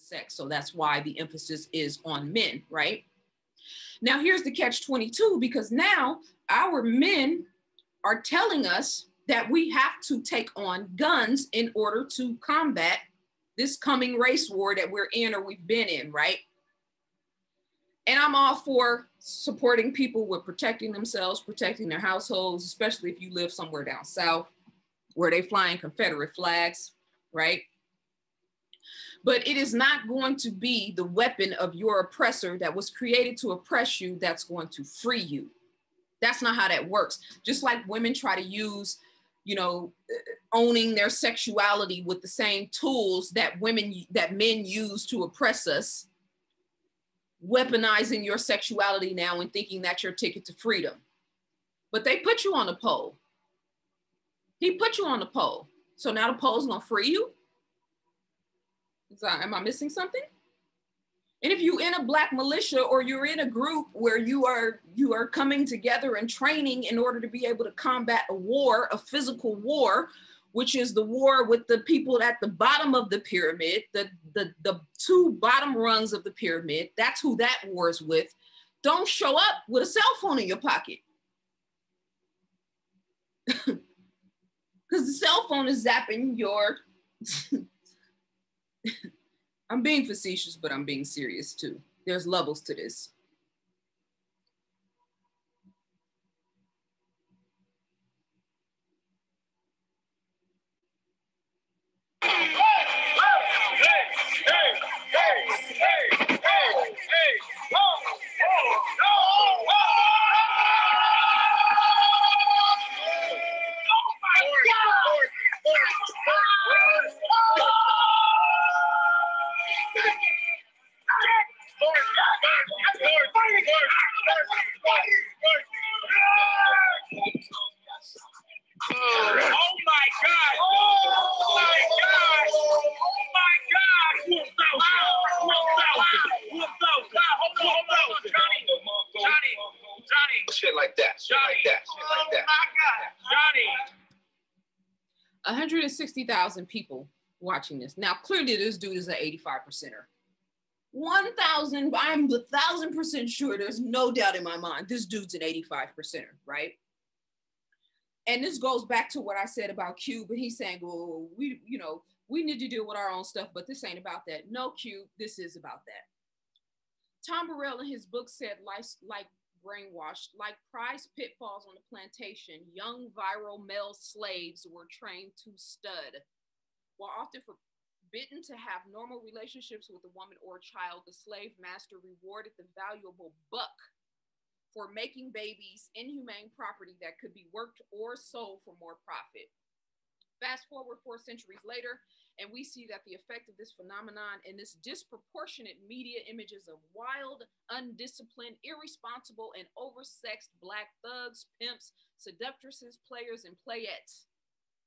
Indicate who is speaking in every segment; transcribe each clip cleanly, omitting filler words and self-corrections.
Speaker 1: opposite sex. So that's why the emphasis is on men, right? Now, here's the catch-22, because now our men are telling us that we have to take on guns in order to combat this coming race war that we're in or we've been in, right? And I'm all for supporting people with protecting themselves, protecting their households, especially if you live somewhere down south where they flying Confederate flags, right? But it is not going to be the weapon of your oppressor that was created to oppress you that's going to free you. That's not how that works. Just like women try to use, you know, owning their sexuality with the same tools that men use to oppress us, weaponizing your sexuality now and thinking that's your ticket to freedom. But they put you on the pole. He put you on the pole. So now the pole's gonna free you? Am I missing something? And if you're in a Black militia or you're in a group where you are coming together and training in order to be able to combat a war, a physical war, which is the war with the people at the bottom of the pyramid, the two bottom rungs of the pyramid, that's who that war is with. Don't show up with a cell phone in your pocket. Because the cell phone is zapping your... I'm being facetious, but I'm being serious too. There's levels to this.
Speaker 2: Shit like that.
Speaker 1: 160,000 people watching this. Now, clearly this dude is an 85%er. 1,000, I'm 1,000% sure, there's no doubt in my mind, this dude's an 85%er, right? And this goes back to what I said about Cube, but he's saying, well, we need to deal with our own stuff, but this ain't about that. No, Cube, this is about that. Tom Burrell in his book said, like brainwashed, like prize pitfalls on the plantation, young viral male slaves were trained to stud. While often forbidden to have normal relationships with a woman or child, the slave master rewarded the valuable buck for making babies inhumane property that could be worked or sold for more profit. Fast forward 4 centuries later, and we see that the effect of this phenomenon and this disproportionate media images of wild, undisciplined, irresponsible, and oversexed Black thugs, pimps, seductresses, players, and playettes.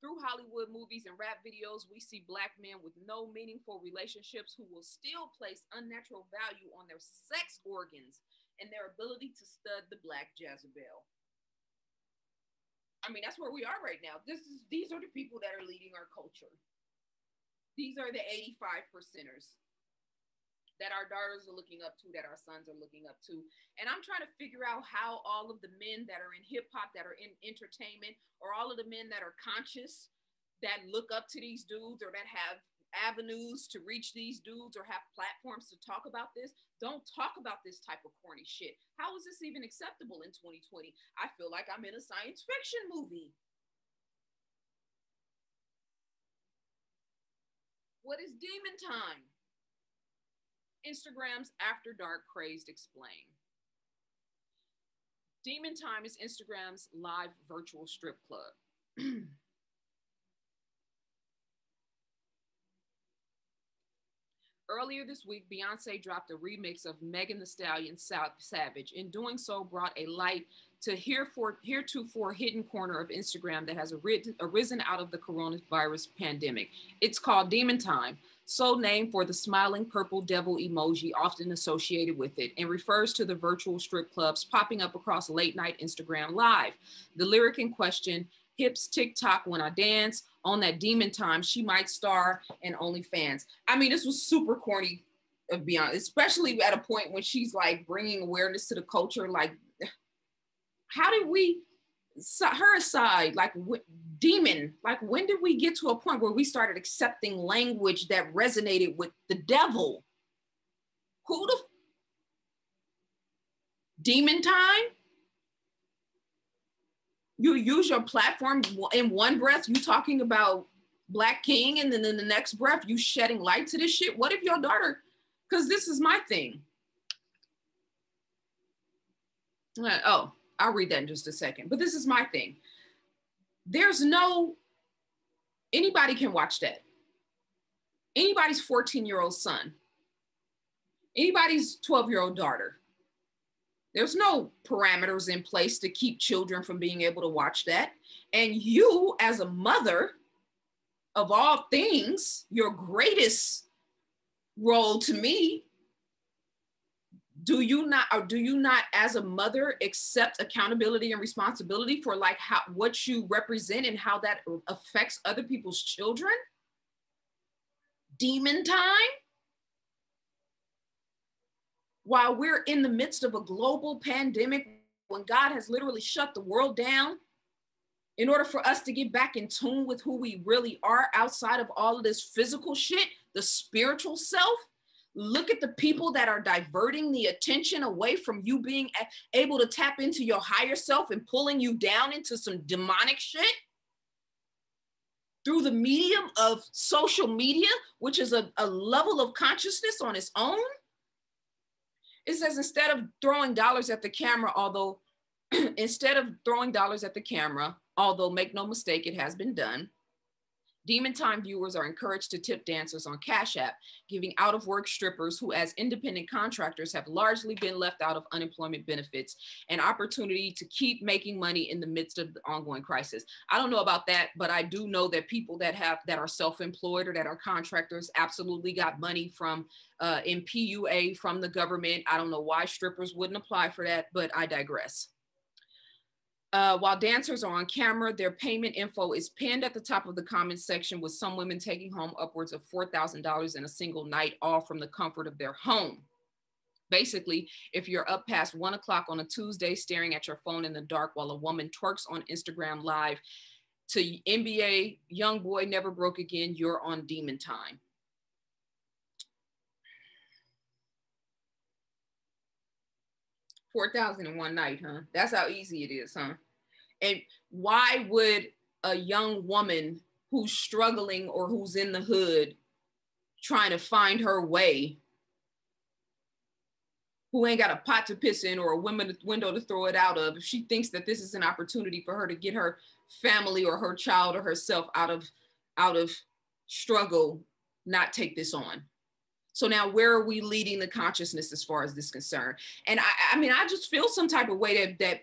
Speaker 1: Through Hollywood movies and rap videos, we see Black men with no meaningful relationships who will still place unnatural value on their sex organs and their ability to stud the Black Jezebel. I mean, that's where we are right now. These are the people that are leading our culture. These are the 85%ers that our daughters are looking up to, that our sons are looking up to. And I'm trying to figure out how all of the men that are in hip hop, that are in entertainment, or all of the men that are conscious, that look up to these dudes, or that have avenues to reach these dudes, or have platforms to talk about this, don't talk about this type of corny shit. How is this even acceptable in 2020? I feel like I'm in a science fiction movie. What is demon time? Instagram's After Dark Crazed explain. Demon Time is Instagram's live virtual strip club. Earlier this week, Beyonce dropped a remix of Megan Thee Stallion Savage. In doing so, brought a light to heretofore hidden corner of Instagram that has arisen out of the coronavirus pandemic. It's called Demon Time, so named for the smiling purple devil emoji often associated with it, and refers to the virtual strip clubs popping up across late night Instagram Live. The lyric in question, hips, TikTok when I dance. On that demon time, she might star in OnlyFans. I mean, this was super corny, to be honest, especially at a point when she's like bringing awareness to the culture. Like, how did we, her aside, like demon, like when did we get to a point where we started accepting language that resonated with the devil? Who the demon time? You use your platform in one breath, you talking about Black King, and then in the next breath, you shedding light to this shit. What if your daughter, because this is my thing. Oh, I'll read that in just a second, but this is my thing. There's no, anybody can watch that. Anybody's 14-year-old son, anybody's 12-year-old daughter. There's no parameters in place to keep children from being able to watch that. And you, as a mother, of all things, your greatest role to me, do you not as a mother accept accountability and responsibility for like what you represent and how that affects other people's children? Demon time? While we're in the midst of a global pandemic, when God has literally shut the world down, in order for us to get back in tune with who we really are outside of all of this physical shit, the spiritual self, look at the people that are diverting the attention away from you being able to tap into your higher self and pulling you down into some demonic shit through the medium of social media, which is a level of consciousness on its own. It says, instead of throwing dollars at the camera, although make no mistake, it has been done, Demon Time viewers are encouraged to tip dancers on Cash App, giving out-of-work strippers who as independent contractors have largely been left out of unemployment benefits an opportunity to keep making money in the midst of the ongoing crisis. I don't know about that, but I do know that people that are self-employed or that are contractors absolutely got money from in PUA from the government. I don't know why strippers wouldn't apply for that, but I digress. While dancers are on camera, their payment info is pinned at the top of the comments section, with some women taking home upwards of $4,000 in a single night, all from the comfort of their home. Basically, if you're up past 1 o'clock on a Tuesday staring at your phone in the dark while a woman twerks on Instagram Live to NBA Young Boy Never Broke Again, you're on demon time. $4,000 in one night, huh? That's how easy it is, huh? And why would a young woman who's struggling or who's in the hood trying to find her way, who ain't got a pot to piss in or a window to throw it out of, if she thinks that this is an opportunity for her to get her family or her child or herself out of struggle, not take this on? So now where are we leading the consciousness as far as this is concerned? And I mean, I just feel some type of way that,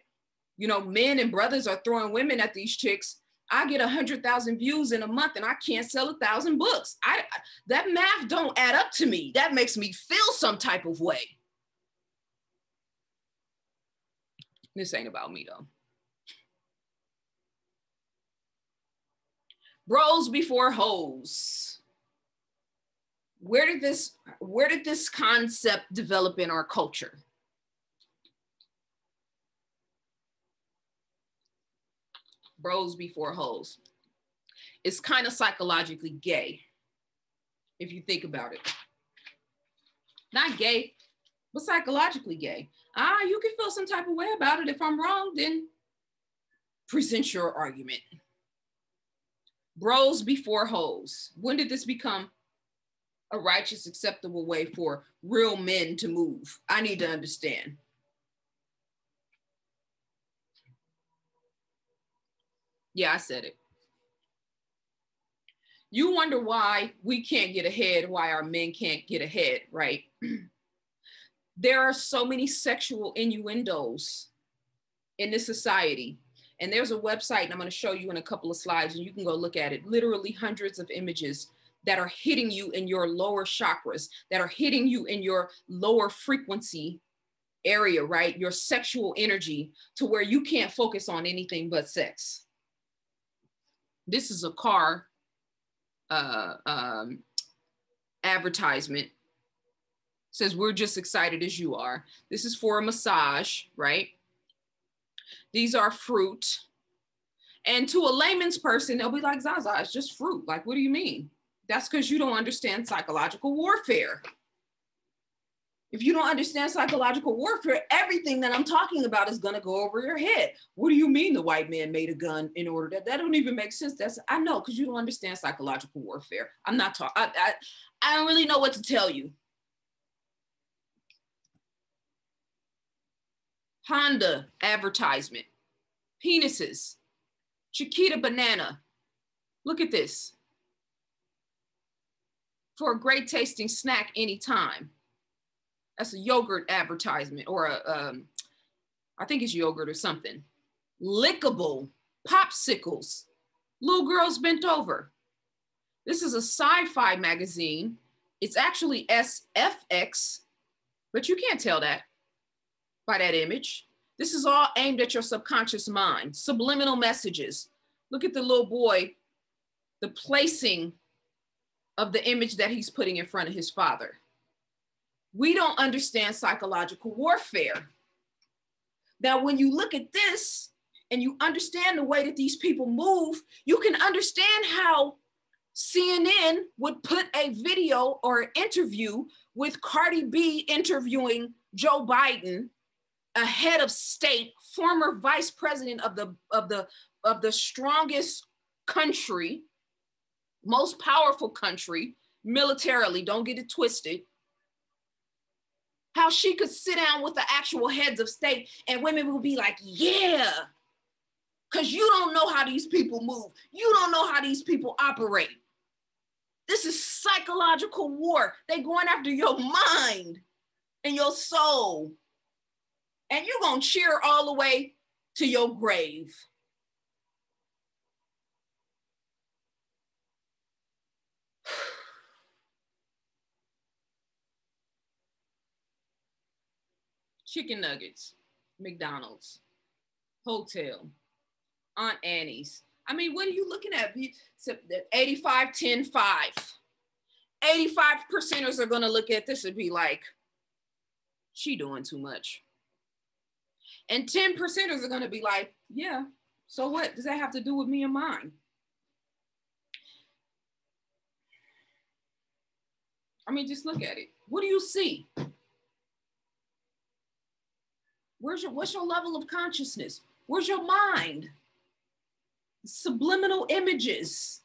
Speaker 1: you know, men and brothers are throwing women at these chicks. I get 100,000 views in a month and I can't sell 1,000 books. That math don't add up to me. That makes me feel some type of way. This ain't about me though. Bros before hoes. Where did this concept develop in our culture? Bros before hoes. It's kind of psychologically gay, if you think about it. Not gay, but psychologically gay. You can feel some type of way about it. If I'm wrong, then present your argument. Bros before hoes. When did this become a righteous, acceptable way for real men to move? I need to understand. Yeah, I said it. You wonder why we can't get ahead, why our men can't get ahead, right? There are so many sexual innuendos in this society. And there's a website, and I'm going to show you in a couple of slides, and you can go look at it. Literally hundreds of images that are hitting you in your lower chakras, that are hitting you in your lower frequency area, right? Your sexual energy, to where you can't focus on anything but sex. This is a car advertisement. Says, we're just excited as you are. This is for a massage, right? These are fruit. And to a layman's person, they'll be like, ZaZa, it's just fruit. Like, what do you mean? That's because you don't understand psychological warfare. If you don't understand psychological warfare, everything that I'm talking about is going to go over your head. What do you mean the white man made a gun in order that? That don't even make sense. I know, because you don't understand psychological warfare. I'm not talking. I don't really know what to tell you. Honda advertisement. Penises. Chiquita banana. Look at this. For a great tasting snack anytime. That's a yogurt advertisement, or I think it's yogurt or something. Lickable popsicles. Little girls bent over. This is a sci-fi magazine. It's actually SFX, but you can't tell that by that image. This is all aimed at your subconscious mind. Subliminal messages. Look at the little boy, the placing of the image that he's putting in front of his father. We don't understand psychological warfare. Now, when you look at this and you understand the way that these people move, you can understand how CNN would put a video or an interview with Cardi B interviewing Joe Biden, a head of state, former vice president of the strongest country, most powerful country militarily, don't get it twisted. How she could sit down with the actual heads of state and women will be like, yeah, because you don't know how these people move. You don't know how these people operate. This is psychological war. They're going after your mind and your soul. And you're going to cheer all the way to your grave. Chicken nuggets, McDonald's, hotel, Aunt Annie's. I mean, what are you looking at? 85, 10, 5. 85%ers are going to look at this and be like, she doing too much. And 10%ers are going to be like, yeah, so what does that have to do with me and mine? I mean, just look at it. What do you see? What's your level of consciousness? Where's your mind? Subliminal images.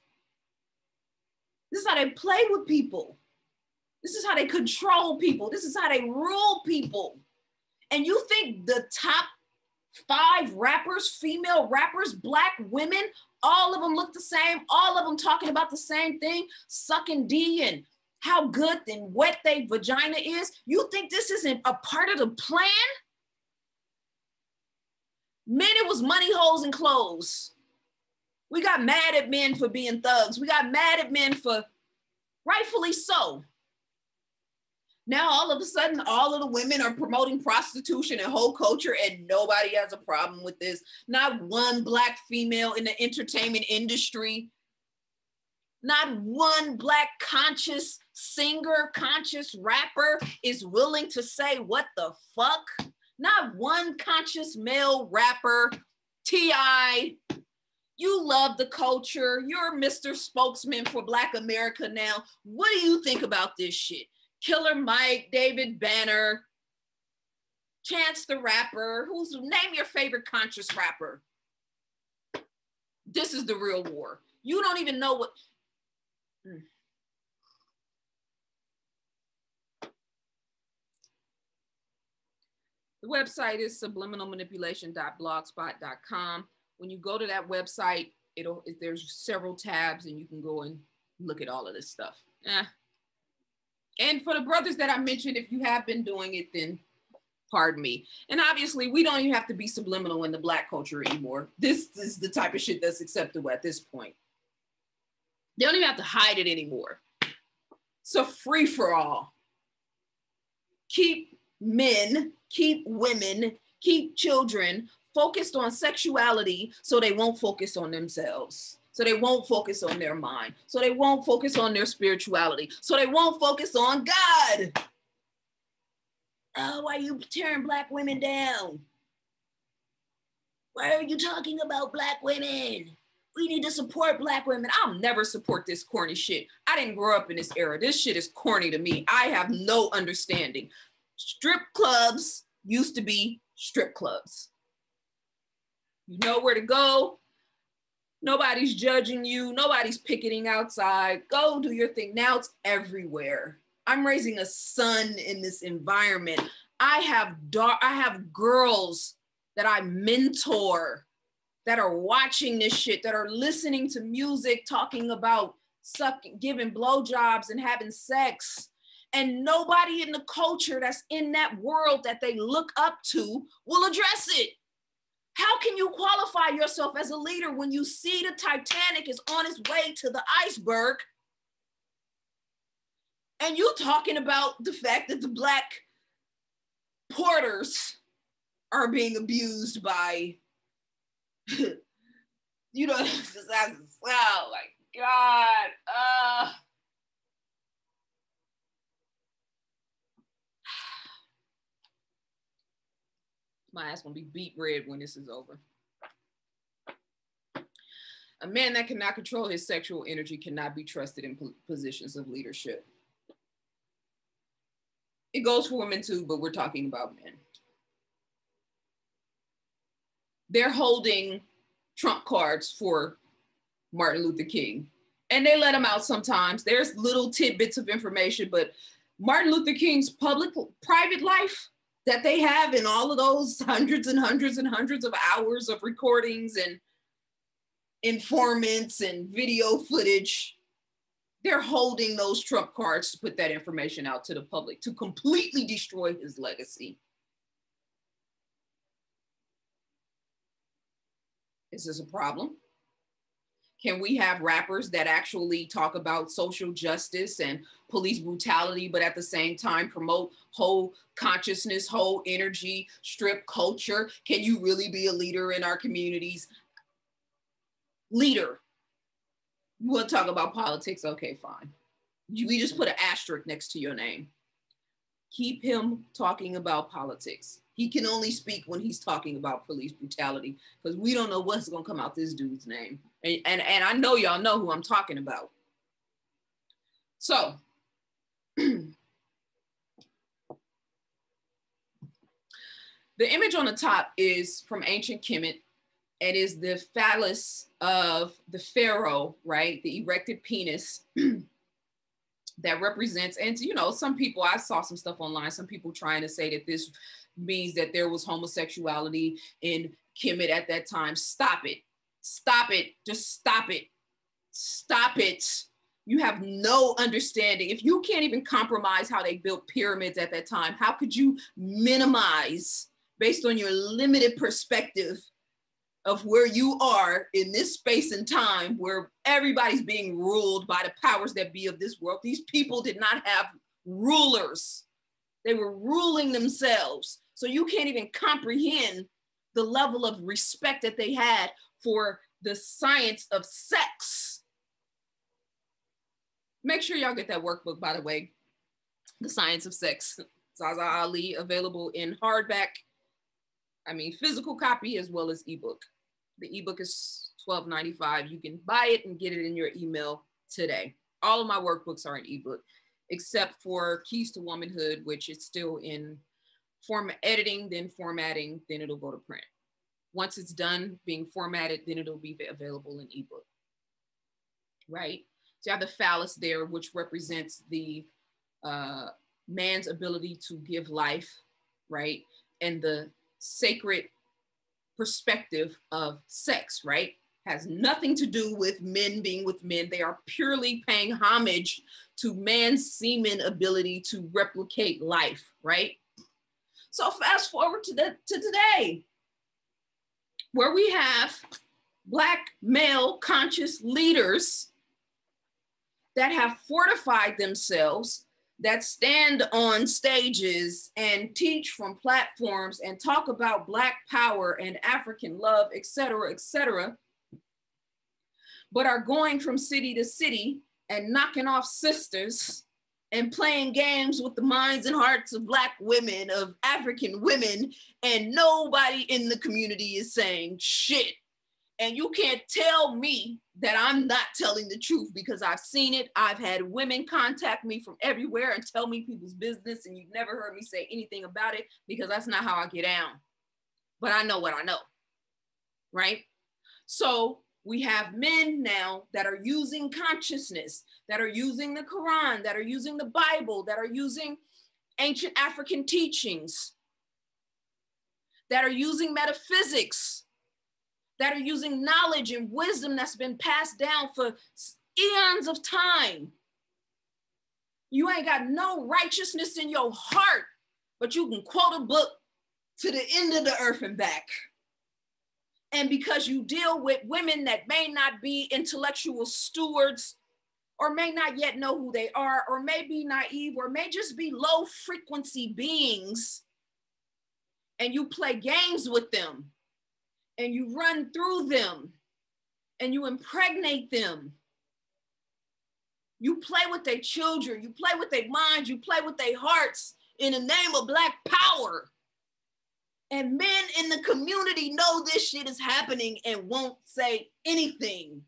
Speaker 1: This is how they play with people. This is how they control people. This is how they rule people. And you think the top 5 rappers, female rappers, Black women, all of them look the same, all of them talking about the same thing, sucking D and how good and wet their vagina is? You think this isn't a part of the plan? Men, it was money, holes, and clothes. We got mad at men for being thugs. We got mad at men for, rightfully so. Now, all of a sudden, all of the women are promoting prostitution and whole culture, and nobody has a problem with this. Not one Black female in the entertainment industry. Not one Black conscious singer, conscious rapper is willing to say, what the fuck? Not one conscious male rapper. T.I., you love the culture. You're Mr. Spokesman for Black America now. What do you think about this shit? Killer Mike, David Banner, Chance the Rapper. Name your favorite conscious rapper. This is the real war. You don't even know what. The website is subliminalmanipulation.blogspot.com. When you go to that website, there's several tabs and you can go and look at all of this stuff. And for the brothers that I mentioned, if you have been doing it, then pardon me. And obviously, we don't even have to be subliminal in the Black culture anymore. This is the type of shit that's acceptable at this point. They don't even have to hide it anymore. It's a free for all. Keep men, keep women, keep children focused on sexuality so they won't focus on themselves. So they won't focus on their mind. So they won't focus on their spirituality. So they won't focus on God. Oh, why are you tearing Black women down? Why are you talking about Black women? We need to support Black women. I'll never support this corny shit. I didn't grow up in this era. This shit is corny to me. I have no understanding. Strip clubs used to be strip clubs. You know where to go. Nobody's judging you. Nobody's picketing outside. Go do your thing. Now it's everywhere. I'm raising a son in this environment. I have girls that I mentor that are watching this shit, that are listening to music, talking about giving blowjobs and having sex. And nobody in the culture that's in that world that they look up to will address it. How can you qualify yourself as a leader when you see the Titanic is on its way to the iceberg and you talking about the fact that the Black porters are being abused by you know, oh my God. My ass gonna be beet red when this is over. A man that cannot control his sexual energy cannot be trusted in positions of leadership. It goes for women too, but we're talking about men. They're holding Trump cards for Martin Luther King. And they let him out sometimes. There's little tidbits of information, but Martin Luther King's private life that they have in all of those hundreds and hundreds and hundreds of hours of recordings and informants and video footage, they're holding those Trump cards to put that information out to the public, to completely destroy his legacy. Is this a problem? Can we have rappers that actually talk about social justice and police brutality, but at the same time promote whole consciousness, whole energy, strip culture? Can you really be a leader in our communities? Leader. You want to talk about politics? Okay, fine. We just put an asterisk next to your name. Keep him talking about politics. He can only speak when he's talking about police brutality because we don't know what's going to come out this dude's name. And I know y'all know who I'm talking about. So, the image on the top is from ancient Kemet. It is the phallus of the pharaoh, right? The erected penis that represents, and you know, some people, I saw some stuff online, some people trying to say that this means that there was homosexuality in Kemet at that time. Stop it. Stop it. Just stop it. Stop it. You have no understanding. If you can't even compromise how they built pyramids at that time, how could you minimize based on your limited perspective of where you are in this space and time where everybody's being ruled by the powers that be of this world? These people did not have rulers. They were ruling themselves. So you can't even comprehend the level of respect that they had for the science of sex. Make sure y'all get that workbook, by the way, The Science of Sex. ZaZa Ali, available in hardback, physical copy as well as ebook. The ebook is $12.95. You can buy it and get it in your email today. All of my workbooks are in ebook, except for Keys to Womanhood, which is still in editing, then formatting, then it'll go to print. Once it's done being formatted, then it'll be available in ebook, right? So you have the phallus there, which represents the man's ability to give life, right? And the sacred perspective of sex, right? Has nothing to do with men being with men. They are purely paying homage to man's semen ability to replicate life, right? So fast forward to today, where we have Black male conscious leaders that have fortified themselves, that stand on stages and teach from platforms and talk about Black power and African love, et cetera, but are going from city to city and knocking off sisters and playing games with the minds and hearts of Black women, of African women, and nobody in the community is saying shit. And you can't tell me that I'm not telling the truth, because I've seen it. I've had women contact me from everywhere and tell me people's business, and you've never heard me say anything about it, because that's not how I get down. But I know what I know, right? So we have men now that are using consciousness, that are using the Quran, that are using the Bible, that are using ancient African teachings, that are using metaphysics, that are using knowledge and wisdom that's been passed down for eons of time. You ain't got no righteousness in your heart, but you can quote a book to the end of the earth and back. And because you deal with women that may not be intellectual stewards, or may not yet know who they are, or may be naive, or may just be low frequency beings, and you play games with them, and you run through them, and you impregnate them. You play with their children, you play with their minds, you play with their hearts in the name of Black power. And men in the community know this shit is happening and won't say anything.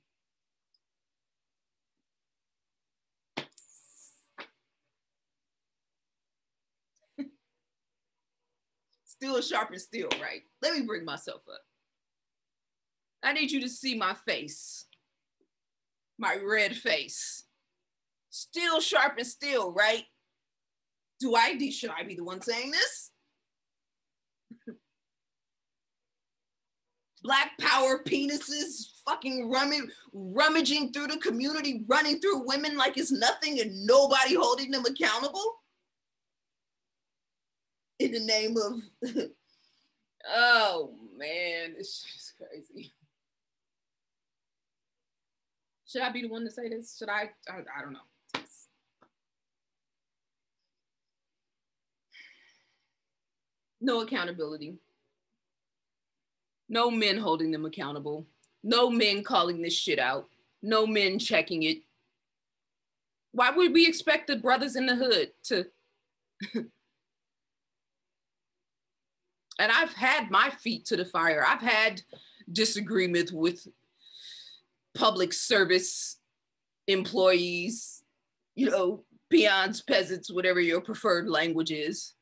Speaker 1: Still sharp and steel, right? Let me bring myself up. I need you to see my face, my red face. Still sharp and steel, right? Should I be the one saying this? Black power penises fucking rummaging through the community, running through women like it's nothing and nobody holding them accountable? In the name of, oh man, this is crazy. Should I be the one to say this? Should I don't know. No accountability. No men holding them accountable. No men calling this shit out. No men checking it. Why would we expect the brothers in the hood to? And I've had my feet to the fire. I've had disagreement with public service employees, you know, peons, peasants, whatever your preferred language is.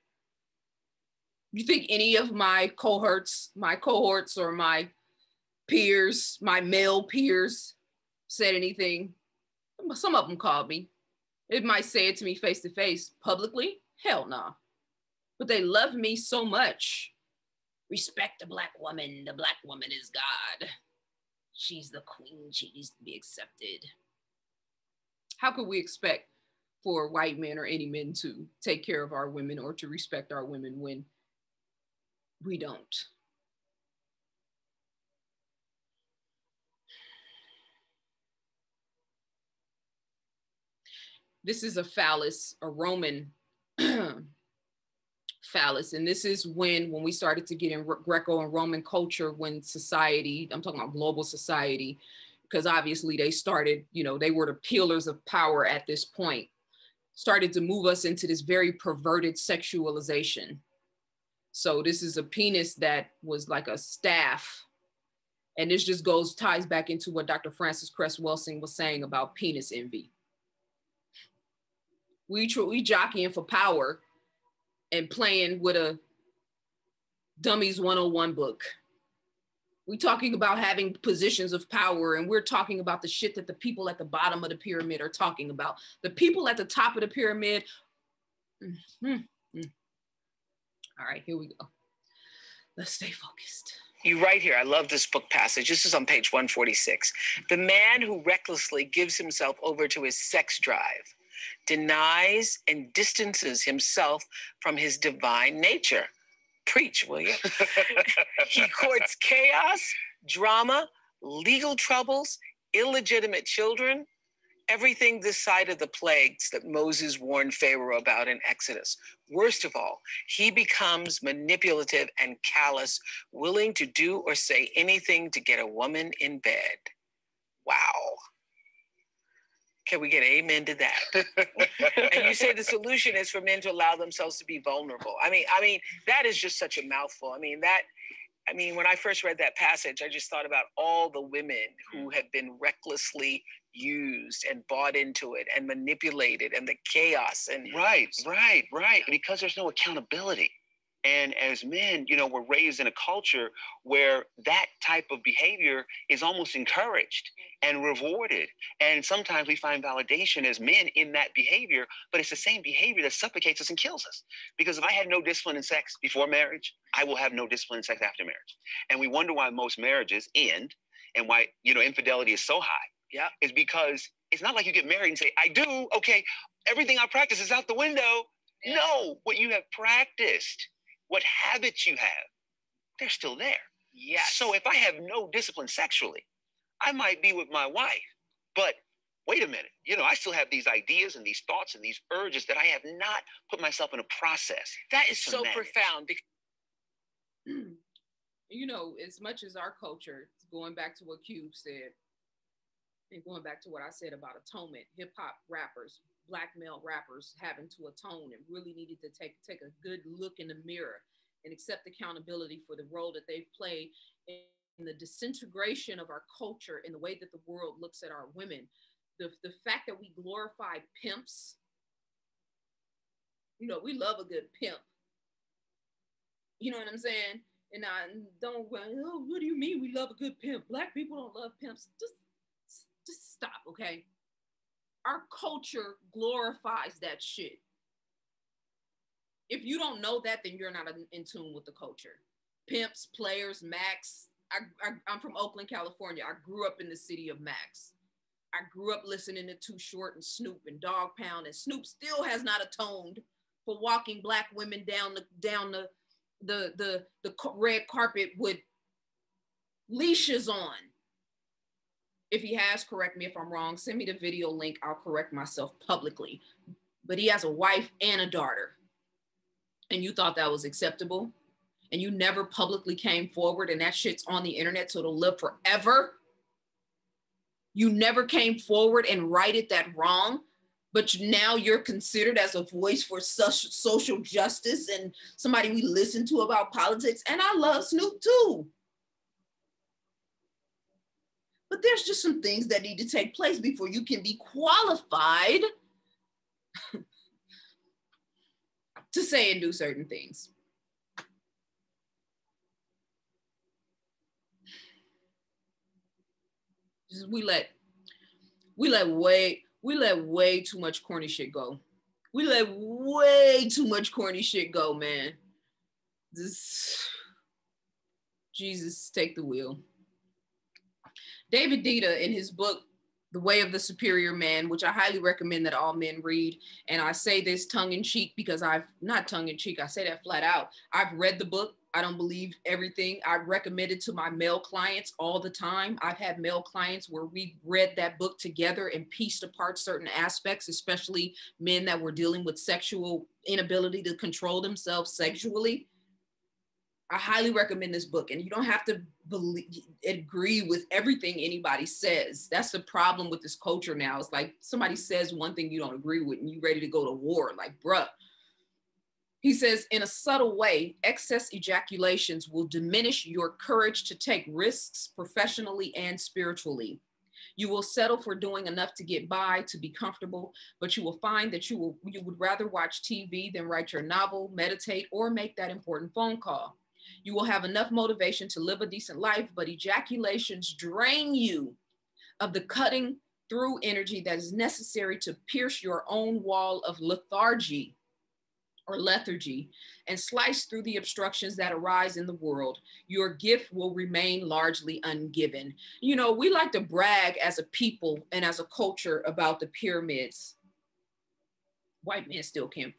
Speaker 1: You think any of my cohorts or my peers, my male peers said anything? Some of them called me. It might say it to me face to face. Publicly? Hell no. Nah. But they love me so much. Respect the Black woman. The Black woman is God. She's the queen. She needs to be accepted. How could we expect for white men or any men to take care of our women or to respect our women when we don't? This is a phallus, a Roman phallus. And this is when we started to get in Greco and Roman culture, when society, I'm talking about global society, because obviously they started, you know, they were the pillars of power at this point, started to move us into this very perverted sexualization. So this is a penis that was like a staff. And this just ties back into what Dr. Frances Cress Welsing was saying about penis envy. We jockeying for power and playing with a Dummies 101 book. We talking about having positions of power, and we're talking about the shit that the people at the bottom of the pyramid are talking about. The people at the top of the pyramid. All right, here we go. Let's stay focused.
Speaker 3: You write here, I love this book passage. This is on page 146. The man who recklessly gives himself over to his sex drive denies and distances himself from his divine nature. Preach, will you? He courts chaos, drama, legal troubles, illegitimate children, everything this side of the plagues that Moses warned Pharaoh about in Exodus. Worst of all, he becomes manipulative and callous, willing to do or say anything to get a woman in bed. Wow. Can we get an amen to that? And you say the solution is for men to allow themselves to be vulnerable. I mean, that is just such a mouthful. I mean, when I first read that passage, I just thought about all the women who have been recklessly used and bought into it and manipulated, and the chaos. And
Speaker 4: right. Because there's no accountability. And as men, we're raised in a culture where that type of behavior is almost encouraged and rewarded. And sometimes we find validation as men in that behavior, but it's the same behavior that suffocates us and kills us. Because if I had no discipline in sex before marriage, I will have no discipline in sex after marriage. And we wonder why most marriages end and why, infidelity is so high.
Speaker 3: Yeah.
Speaker 4: Is because it's not like you get married and say, I do, okay, everything I practice is out the window. No, what you have practiced, what habits you have, they're still there.
Speaker 3: Yes.
Speaker 4: So if I have no discipline sexually, I might be with my wife, but wait a minute, I still have these ideas and these thoughts and these urges that I have not put myself in a process.
Speaker 3: That is so profound.
Speaker 1: As much as our culture, going back to what Cube said, and going back to what I said about atonement, hip hop rappers, Black male rappers having to atone and really needed to take a good look in the mirror and accept accountability for the role that they've played in the disintegration of our culture and the way that the world looks at our women. The fact that we glorify pimps, we love a good pimp. You know what I'm saying? And I don't, oh, what do you mean we love a good pimp? Black people don't love pimps. Just stop, okay? Our culture glorifies that shit. If you don't know that, then you're not in tune with the culture. Pimps, players, Max. I'm from Oakland, California. I grew up in the city of Max. I grew up listening to Too Short and Snoop and Dog Pound, and Snoop still has not atoned for walking Black women down the red carpet with leashes on. If he has, correct me if I'm wrong. Send me the video link. I'll correct myself publicly. But he has a wife and a daughter. And you thought that was acceptable? And you never publicly came forward, and that shit's on the internet, so it'll live forever? You never came forward and righted that wrong, but now you're considered as a voice for social justice and somebody we listen to about politics. And I love Snoop too. But there's just some things that need to take place before you can be qualified to say and do certain things. We let way too much corny shit go. We let way too much corny shit go, man. Jesus, take the wheel. David Dita, in his book, The Way of the Superior Man, which I highly recommend that all men read. And I say this tongue in cheek because not tongue in cheek, I say that flat out. I've read the book. I don't believe everything. I recommend it to my male clients all the time. I've had male clients where we read that book together and pieced apart certain aspects, especially men that were dealing with sexual inability to control themselves sexually. I highly recommend this book, and you don't have to agree with everything anybody says. That's the problem with this culture now. It's like somebody says one thing you don't agree with and you're ready to go to war. Like, bruh. He says, in a subtle way, excess ejaculations will diminish your courage to take risks professionally and spiritually. You will settle for doing enough to get by, to be comfortable, but you will find that you would rather watch TV than write your novel, meditate, or make that important phone call. You will have enough motivation to live a decent life, but ejaculations drain you of the cutting through energy that is necessary to pierce your own wall of lethargy and slice through the obstructions that arise in the world. Your gift will remain largely ungiven. You know, we like to brag as a people and as a culture about the pyramids. White men still can't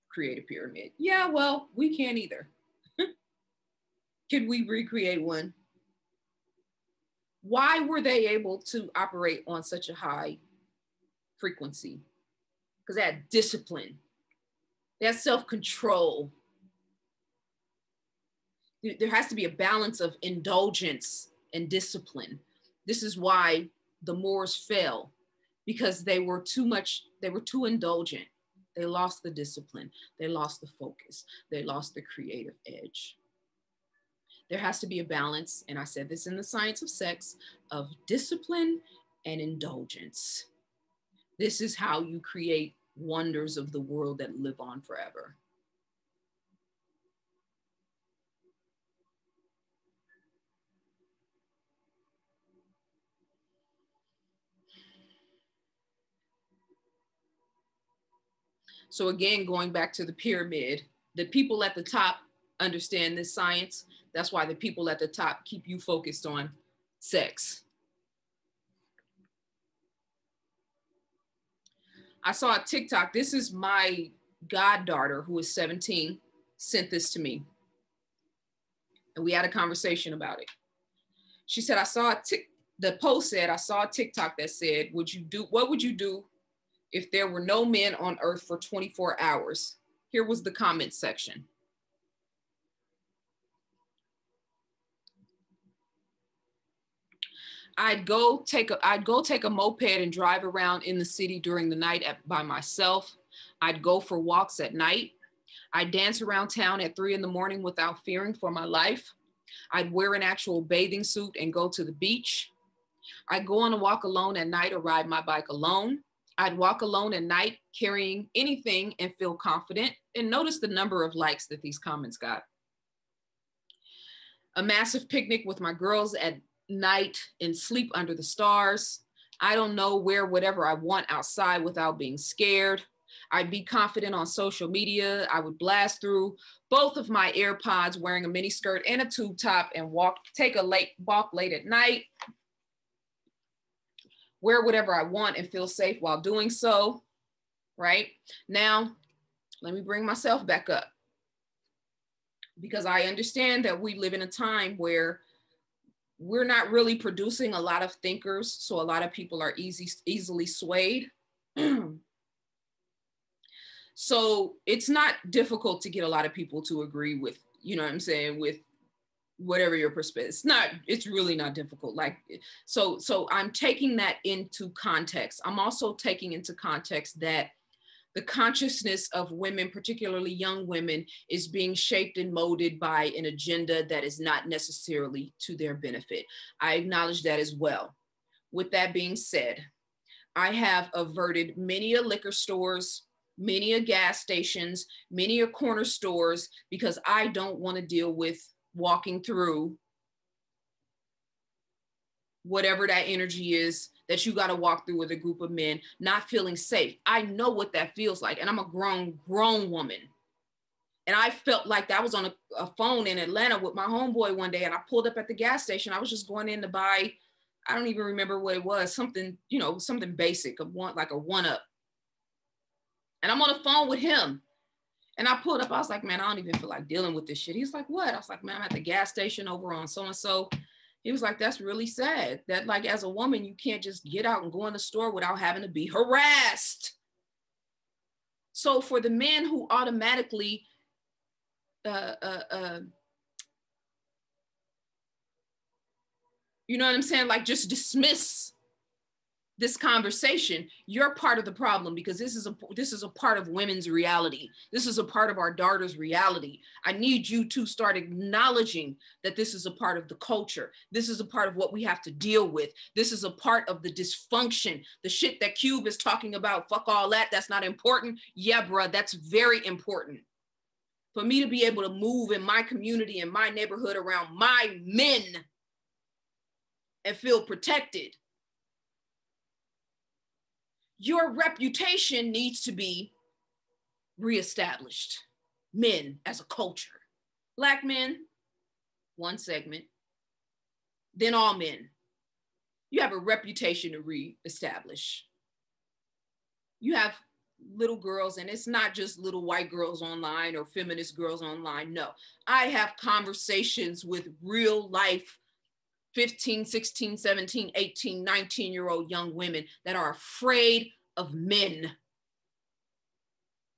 Speaker 1: create a pyramid. Yeah, well, we can't either. Can we recreate one? Why were they able to operate on such a high frequency? Because they had discipline. They have self-control. There has to be a balance of indulgence and discipline. This is why the Moors fell because they were too indulgent. They lost the discipline. They lost the focus. They lost the creative edge. There has to be a balance, and I said this in The Science of Sex, of discipline and indulgence. This is how you create wonders of the world that live on forever. So again, going back to the pyramid, the people at the top understand this science. That's why the people at the top keep you focused on sex. I saw a TikTok. This is my goddaughter, who is 17, sent this to me. And we had a conversation about it. She said, the post said, I saw a TikTok that said, what would you do if there were no men on earth for 24 hours? Here was the comment section. I'd go take a moped and drive around in the city during the night by myself. I'd go for walks at night. I'd dance around town at 3 a.m. without fearing for my life. I'd wear an actual bathing suit and go to the beach. I'd go on a walk alone at night or ride my bike alone. I'd walk alone at night carrying anything and feel confident. And notice the number of likes that these comments got. A massive picnic with my girls at night and sleep under the stars. I don't know, wear whatever I want outside without being scared. I'd be confident on social media. I would blast through both of my AirPods wearing a mini skirt and a tube top and take a walk late at night. Wear whatever I want and feel safe while doing so, right? Now, let me bring myself back up, because I understand that we live in a time where we're not really producing a lot of thinkers, so a lot of people are easily swayed. So it's not difficult to get a lot of people to agree with, you know what I'm saying, with whatever your perspective. It's really not difficult. So I'm taking that into context. I'm also taking into context that the consciousness of women, particularly young women, is being shaped and molded by an agenda that is not necessarily to their benefit. I acknowledge that as well. With that being said, I have averted many a liquor stores, many a gas stations, many a corner stores, because I don't want to deal with walking through whatever that energy is that you got to walk through with a group of men, not feeling safe. I know what that feels like. And I'm a grown woman. And I felt like I was on a phone in Atlanta with my homeboy one day, and I pulled up at the gas station. I was just going in to buy, I don't even remember what it was, something, something basic, like a one-up. And I'm on the phone with him. And I pulled up, I was like, man, I don't even feel like dealing with this shit. He's like, what? I was like, man, I'm at the gas station over on so-and-so. He was like, that's really sad that, like, as a woman, you can't just get out and go in the store without having to be harassed. So for the men who automatically you know what I'm saying? Like, just dismiss this conversation, you're part of the problem, because this is a part of women's reality. This is a part of our daughters' reality. I need you to start acknowledging that this is a part of the culture. This is a part of what we have to deal with. This is a part of the dysfunction. The shit that Cube is talking about, fuck all that, that's not important. Yeah, bruh, that's very important. For me to be able to move in my community, in my neighborhood, around my men and feel protected. Your reputation needs to be reestablished. Men as a culture. Black men, one segment, then all men. You have a reputation to reestablish. You have little girls, and it's not just little white girls online or feminist girls online. No, I have conversations with real life 15, 16, 17, 18, 19-year-old young women that are afraid of men.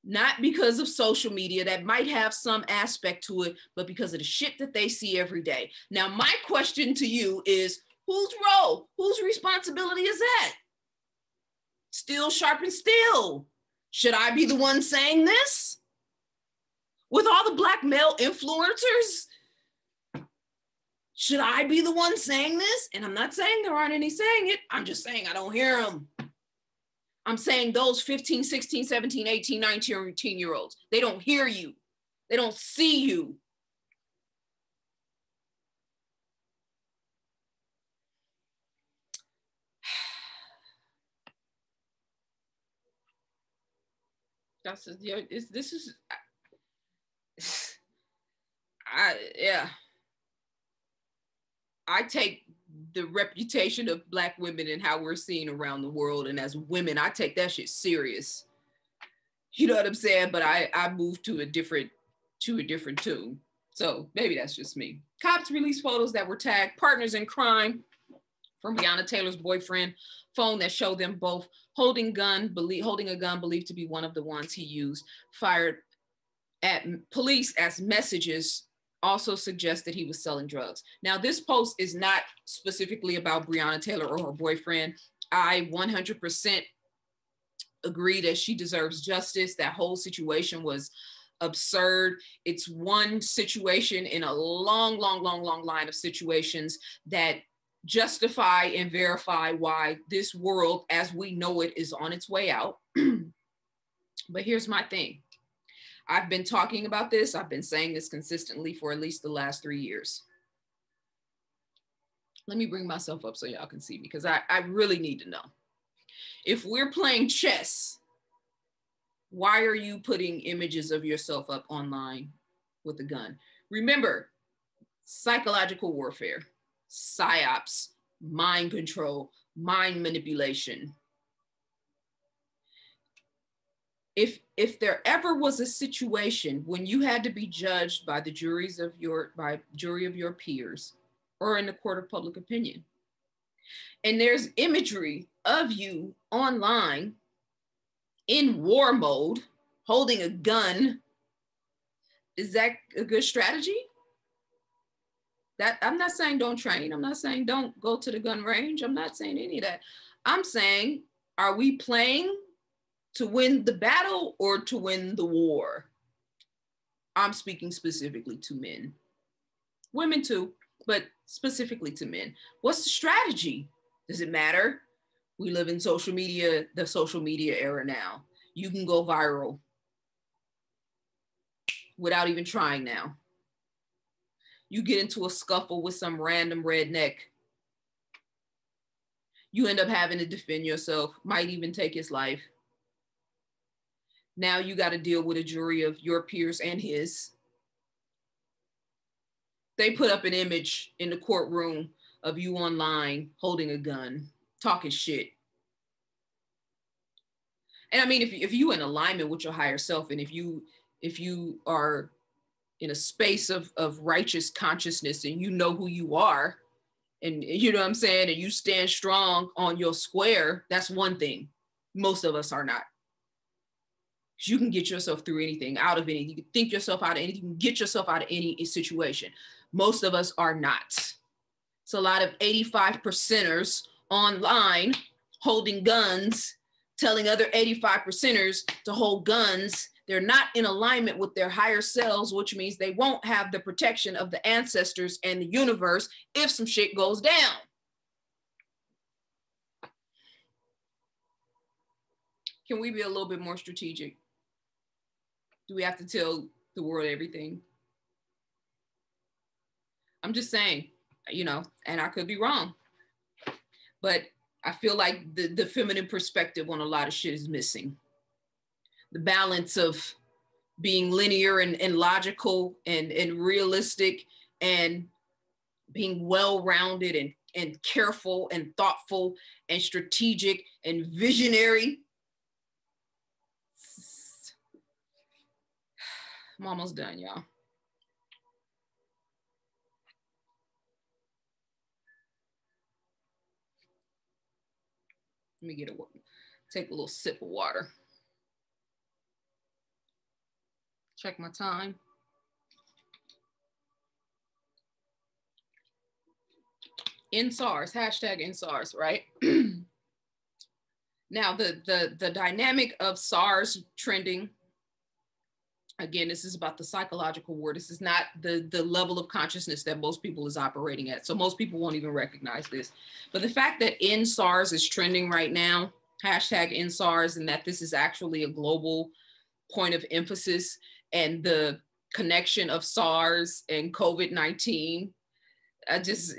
Speaker 1: Not because of social media, that might have some aspect to it, but because of the shit that they see every day. Now, my question to you is, Whose role? Whose responsibility is that? Steel sharpens steel. Should I be the one saying this? With all the Black male influencers, should I be the one saying this? And I'm not saying there aren't any saying it. I'm just saying I don't hear them. I'm saying those 15, 16, 17, 18, 19-year-olds, they don't hear you. They don't see you. I take the reputation of Black women and how we're seen around the world, and as women, I take that shit serious. You know what I'm saying? But I moved to a different tune. So maybe that's just me. Cops released photos that were tagged partners in crime from Breonna Taylor's boyfriend phone that showed them both holding a gun believed to be one of the ones he used, fired at police as messages also suggest that he was selling drugs. Now, this post is not specifically about Breonna Taylor or her boyfriend. I 100% agree that she deserves justice. That whole situation was absurd. It's one situation in a long line of situations that justify and verify why this world as we know it is on its way out. But here's my thing. I've been talking about this. I've been saying this consistently for at least the last 3 years. Let me bring myself up so y'all can see me, because I really need to know. If we're playing chess, why are you putting images of yourself up online with a gun? Remember, psychological warfare, psyops, mind control, mind manipulation. If there ever was a situation when you had to be judged by the jury of your peers or in the court of public opinion, and there's imagery of you online in war mode, holding a gun, is that a good strategy? That I'm not saying don't train. I'm not saying don't go to the gun range. I'm not saying any of that. I'm saying, are we playing to win the battle or to win the war? I'm speaking specifically to men. Women too, but specifically to men. What's the strategy? Does it matter? We live in the social media era now. You can go viral without even trying now. You get into a scuffle with some random redneck. You end up having to defend yourself, might even take his life. Now you got to deal with a jury of your peers and his. They put up an image in the courtroom of you online holding a gun, talking shit. And I mean, if you in alignment with your higher self, and if you are in a space of righteous consciousness and you know who you are, and you know what I'm saying, and you stand strong on your square, that's one thing. Most of us are not. You can get yourself through anything, out of anything. You can think yourself out of anything. You can get yourself out of any situation. Most of us are not. It's a lot of 85%ers online holding guns, telling other 85%ers to hold guns. They're not in alignment with their higher selves, which means they won't have the protection of the ancestors and the universe if some shit goes down. Can we be a little bit more strategic? Do we have to tell the world everything? I'm just saying, you know, and I could be wrong, but I feel like the feminine perspective on a lot of shit is missing. The balance of being linear and logical and realistic and being well-rounded and careful and thoughtful and strategic and visionary. I'm almost done, y'all. Let me take a little sip of water. Check my time. In SARS, hashtag in SARS, right? Now, the dynamic of SARS trending, again, this is about the psychological war. This is not the level of consciousness that most people is operating at. So most people won't even recognize this. But the fact that in SARS is trending right now, hashtag in SARS, and that this is actually a global point of emphasis, and the connection of SARS and COVID-19, it just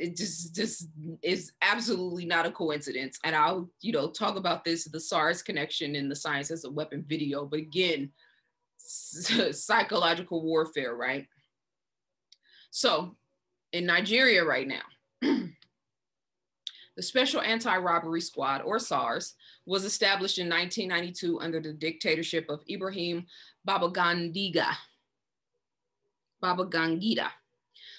Speaker 1: is absolutely not a coincidence. And I'll, talk about this, the SARS connection in the Science as a Weapon video, but again, psychological warfare, right? So in Nigeria right now, the Special Anti-Robbery Squad, or SARS, was established in 1992 under the dictatorship of Ibrahim Babangida.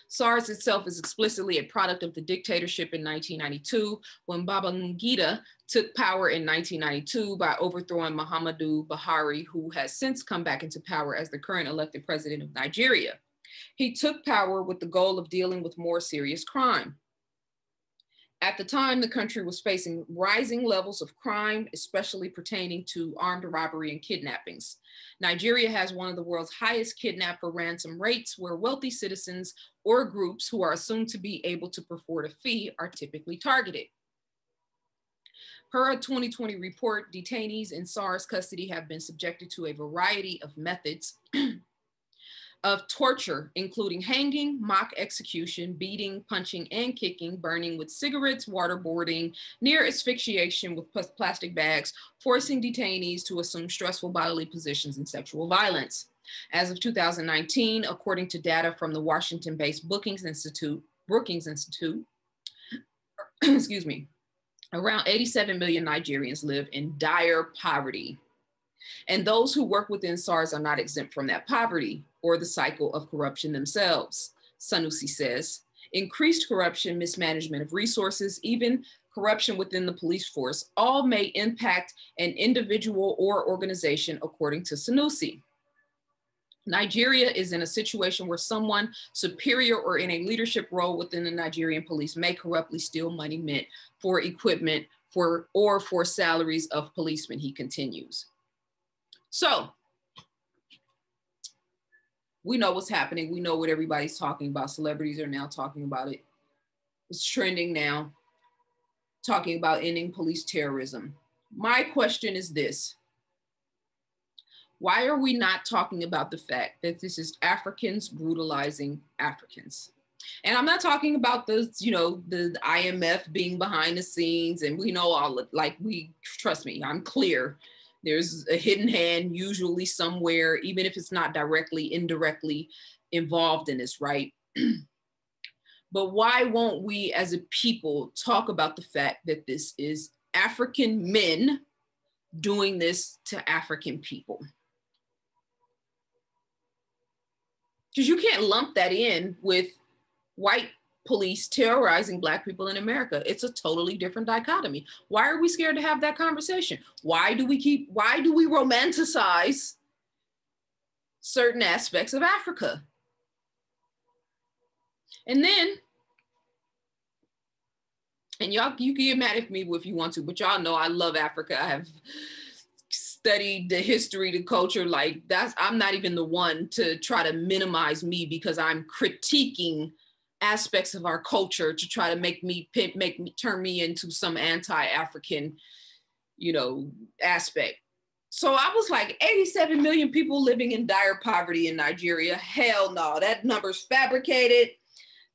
Speaker 1: SARS itself is explicitly a product of the dictatorship in 1992, when Babangida took power in 1992 by overthrowing Muhammadu Buhari, who has since come back into power as the current elected president of Nigeria. He took power with the goal of dealing with more serious crime. At the time, the country was facing rising levels of crime, especially pertaining to armed robbery and kidnappings. Nigeria has one of the world's highest kidnap for ransom rates, where wealthy citizens or groups who are assumed to be able to afford a fee are typically targeted. Per a 2020 report, detainees in SARS custody have been subjected to a variety of methods of torture, including hanging, mock execution, beating, punching, and kicking, burning with cigarettes, waterboarding, near asphyxiation with plastic bags, forcing detainees to assume stressful bodily positions, and sexual violence. As of 2019, according to data from the Washington-based Brookings Institute, excuse me, around 87 million Nigerians live in dire poverty. And those who work within SARS are not exempt from that poverty or the cycle of corruption themselves. Sanusi says, increased corruption, mismanagement of resources, even corruption within the police force, all may impact an individual or organization, according to Sanusi. Nigeria is in a situation where someone superior or in a leadership role within the Nigerian police may corruptly steal money meant for equipment or for salaries of policemen, he continues. So we know what's happening. We know what everybody's talking about. Celebrities are now talking about it. It's trending now, talking about ending police terrorism. My question is this: why are we not talking about the fact that this is Africans brutalizing Africans? And I'm not talking about the IMF being behind the scenes, and we know all of, trust me, I'm clear. There's a hidden hand usually somewhere, even if it's not directly, indirectly involved in this, right? But why won't we as a people talk about the fact that this is African men doing this to African people? Because you can't lump that in with white police terrorizing Black people in America. It's a totally different dichotomy. Why are we scared to have that conversation? Why do we romanticize certain aspects of Africa? And then, and y'all, you can get mad at me if you want to, but y'all know I love Africa. I have studied the history, the culture, I'm not even the one to try to minimize me, because I'm critiquing aspects of our culture to try to turn me into some anti-African, aspect. So I was like, 87 million people living in dire poverty in Nigeria. Hell no, that number's fabricated.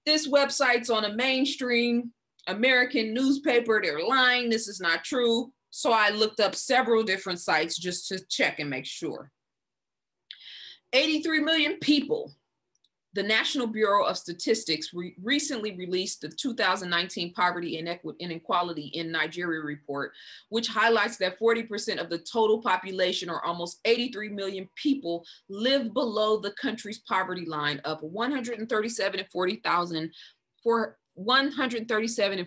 Speaker 1: This website's on a mainstream American newspaper. They're lying. This is not true. So I looked up several different sites just to check and make sure. 83 million people. The National Bureau of Statistics recently released the 2019 Poverty and Inequality in Nigeria report, which highlights that 40% of the total population, or almost 83 million people, live below the country's poverty line of 137 and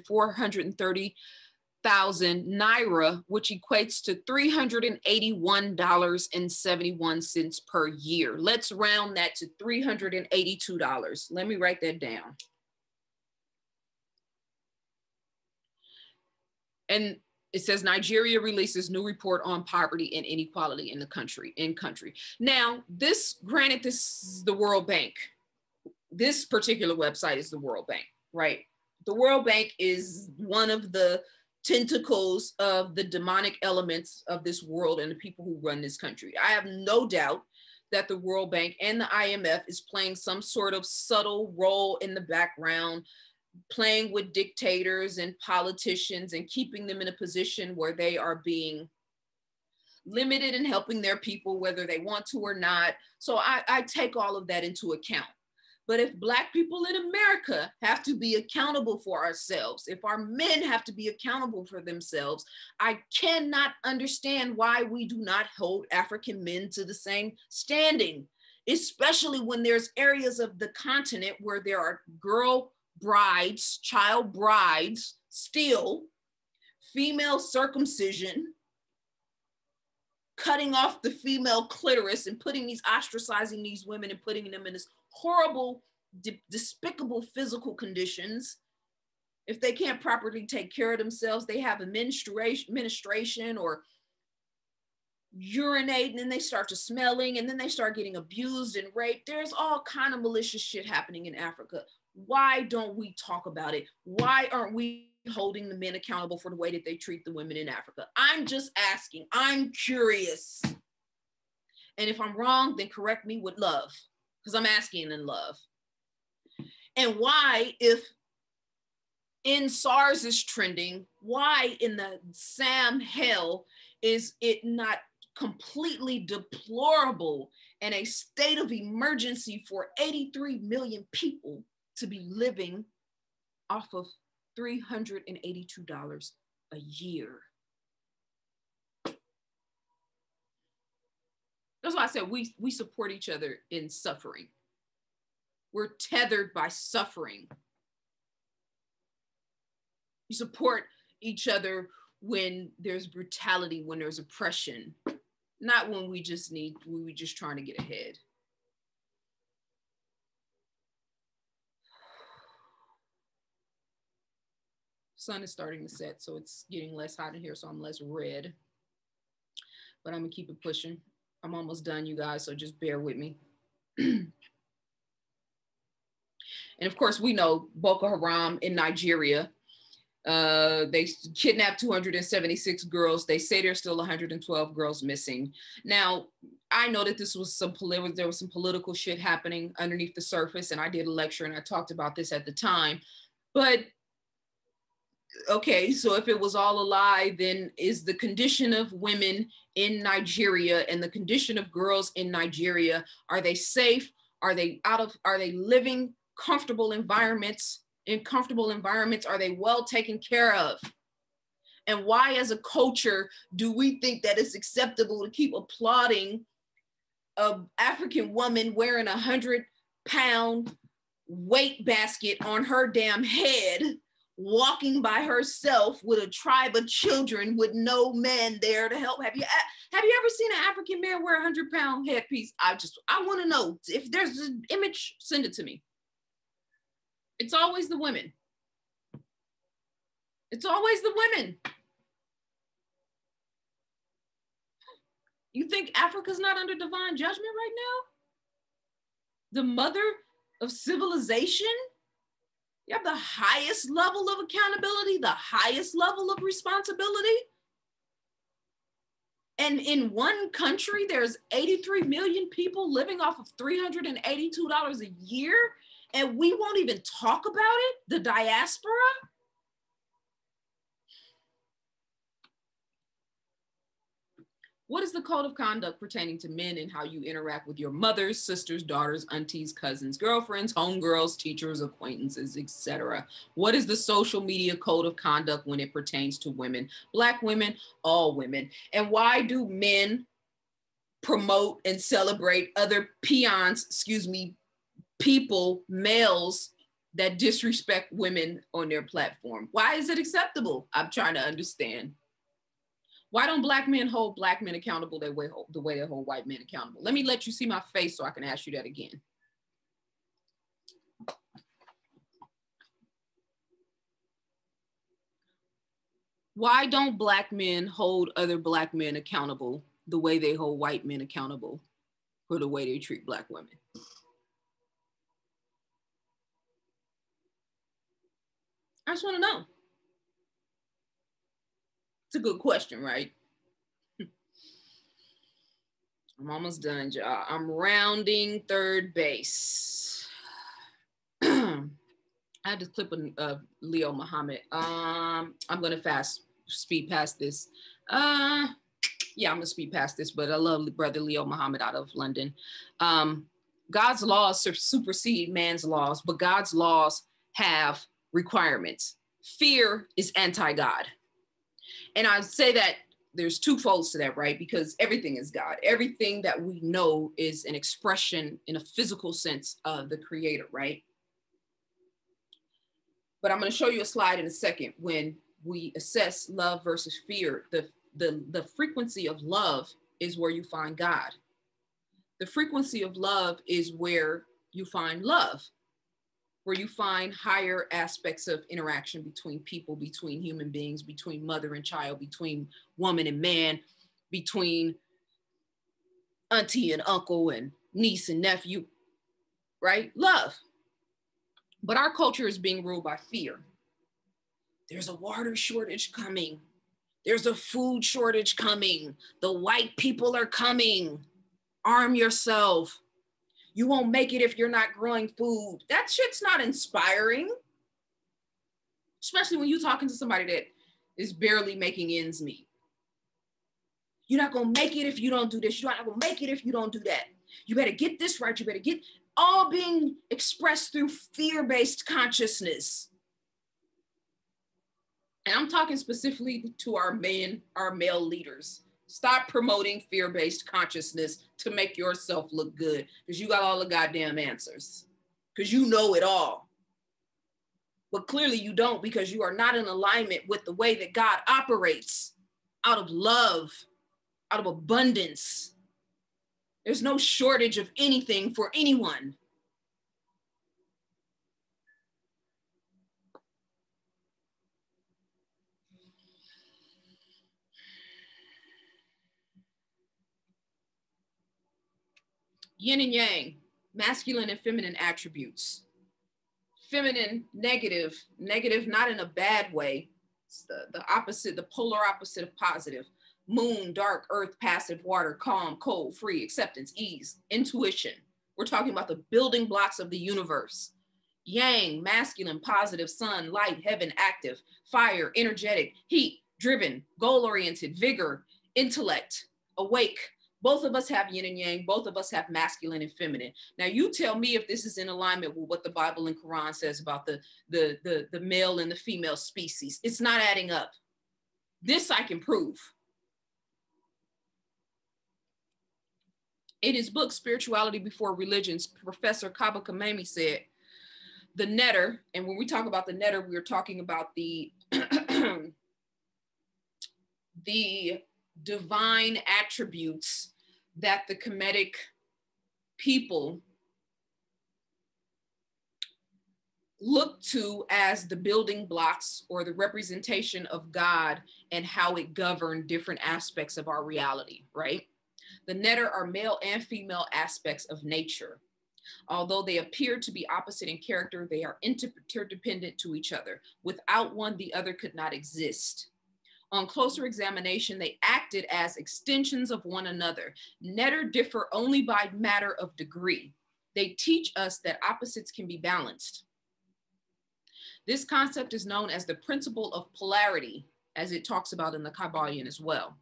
Speaker 1: 430,000 naira, which equates to $381.71 per year. Let's round that to $382. Let me write that down. And it says Nigeria releases new report on poverty and inequality in the country. Now, granted, this is the World Bank. This particular website is the World Bank, right? The World Bank is one of the tentacles of the demonic elements of this world and the people who run this country. I have no doubt that the World Bank and the IMF is playing some sort of subtle role in the background, playing with dictators and politicians and keeping them in a position where they are being limited in helping their people, whether they want to or not. So I take all of that into account. But if Black people in America have to be accountable for ourselves, if our men have to be accountable for themselves, I cannot understand why we do not hold African men to the same standing, especially when there's areas of the continent where there are girl brides, child brides, still, female circumcision, cutting off the female clitoris and ostracizing these women and putting them in this horrible, despicable physical conditions. If they can't properly take care of themselves, they have a menstruation or urinating and they start to smelling and then they start getting abused and raped. There's all kind of malicious shit happening in Africa. Why don't we talk about it? Why aren't we holding the men accountable for the way that they treat the women in Africa? I'm just asking. I'm curious. And if I'm wrong, then correct me with love, because I'm asking in love. And why, if in Sars is trending, why in the Sam hell is it not completely deplorable and a state of emergency for 83 million people to be living off of $382 a year? That's why I said we support each other in suffering. We're tethered by suffering. You support each other when there's brutality, when there's oppression, not when we just trying to get ahead. Sun is starting to set, so it's getting less hot in here, so I'm less red. But I'm gonna keep it pushing. I'm almost done, you guys, so just bear with me. And of course, we know Boko Haram in Nigeria, they kidnapped 276 girls. They say there's still 112 girls missing. Now, I know that there was some political shit happening underneath the surface, and I did a lecture and I talked about this at the time. But okay, so if it was all a lie, then is the condition of women in Nigeria and the condition of girls in Nigeria, are they safe? Are they living comfortable environments? In comfortable environments, are they well taken care of? And why as a culture do we think that it's acceptable to keep applauding an African woman wearing a 100-pound weight basket on her damn head, walking by herself with a tribe of children with no man there to help? Have you ever seen an African man wear a 100-pound headpiece? I want to know. If there's an image, send it to me. It's always the women. It's always the women. You think Africa's not under divine judgment right now? The mother of civilization? You have the highest level of accountability, the highest level of responsibility. And in one country, there's 83 million people living off of $382 a year, and we won't even talk about it, the diaspora? What is the code of conduct pertaining to men and how you interact with your mothers, sisters, daughters, aunties, cousins, girlfriends, homegirls, teachers, acquaintances, etc.? What is the social media code of conduct when it pertains to women? Black women, all women. And why do men promote and celebrate other people, males that disrespect women on their platform? Why is it acceptable? I'm trying to understand. Why don't Black men hold Black men accountable the way they hold white men accountable? Let me let you see my face so I can ask you that again. Why don't Black men hold other Black men accountable the way they hold white men accountable for the way they treat Black women? I just want to know. It's a good question, right? I'm almost done, y'all. I'm rounding third base. I had to clip of Leo Muhammad. I'm gonna speed past this. Yeah, I'm gonna speed past this, but I love brother Leo Muhammad out of London. God's laws supersede man's laws, but God's laws have requirements. Fear is anti-God. And I say that there's two folds to that, right? Because everything is God. Everything that we know is an expression in a physical sense of the creator, right? But I'm going to show you a slide in a second. When we assess love versus fear, the frequency of love is where you find God. The frequency of love is where you find love, where you find higher aspects of interaction between people, between human beings, between mother and child, between woman and man, between auntie and uncle and niece and nephew, right? Love. But our culture is being ruled by fear. There's a water shortage coming. There's a food shortage coming. The white people are coming. Arm yourself. You won't make it if you're not growing food. That shit's not inspiring. Especially when you're talking to somebody that is barely making ends meet. You're not gonna make it if you don't do this. You're not gonna make it if you don't do that. You better get this right. You better get, all being expressed through fear-based consciousness. And I'm talking specifically to our male leaders. Stop promoting fear-based consciousness to make yourself look good, because you got all the goddamn answers, because you know it all. But clearly you don't, because you are not in alignment with the way that God operates, out of love, out of abundance. There's no shortage of anything for anyone. Yin and Yang, masculine and feminine attributes. Feminine, negative not in a bad way. It's the opposite, the polar opposite of positive. Moon, dark, earth, passive, water, calm, cold, free, acceptance, ease, intuition. We're talking about the building blocks of the universe. Yang, masculine, positive, sun, light, heaven, active, fire, energetic, heat, driven, goal-oriented, vigor, intellect, awake. Both of us have yin and yang. Both of us have masculine and feminine. Now you tell me if this is in alignment with what the Bible and Quran says about the male and the female species. It's not adding up. This I can prove. In his book, Spirituality Before Religions, Professor Kaba Kamemi said, the netter, and when we talk about the netter, we're talking about the, the divine attributes that the Kemetic people look to as the building blocks or the representation of God and how it governed different aspects of our reality, right? The netter are male and female aspects of nature. Although they appear to be opposite in character, they are interdependent to each other. Without one, the other could not exist. On closer examination, they acted as extensions of one another. Netter differ only by matter of degree. They teach us that opposites can be balanced. This concept is known as the principle of polarity, as it talks about in the Kabbalion as well.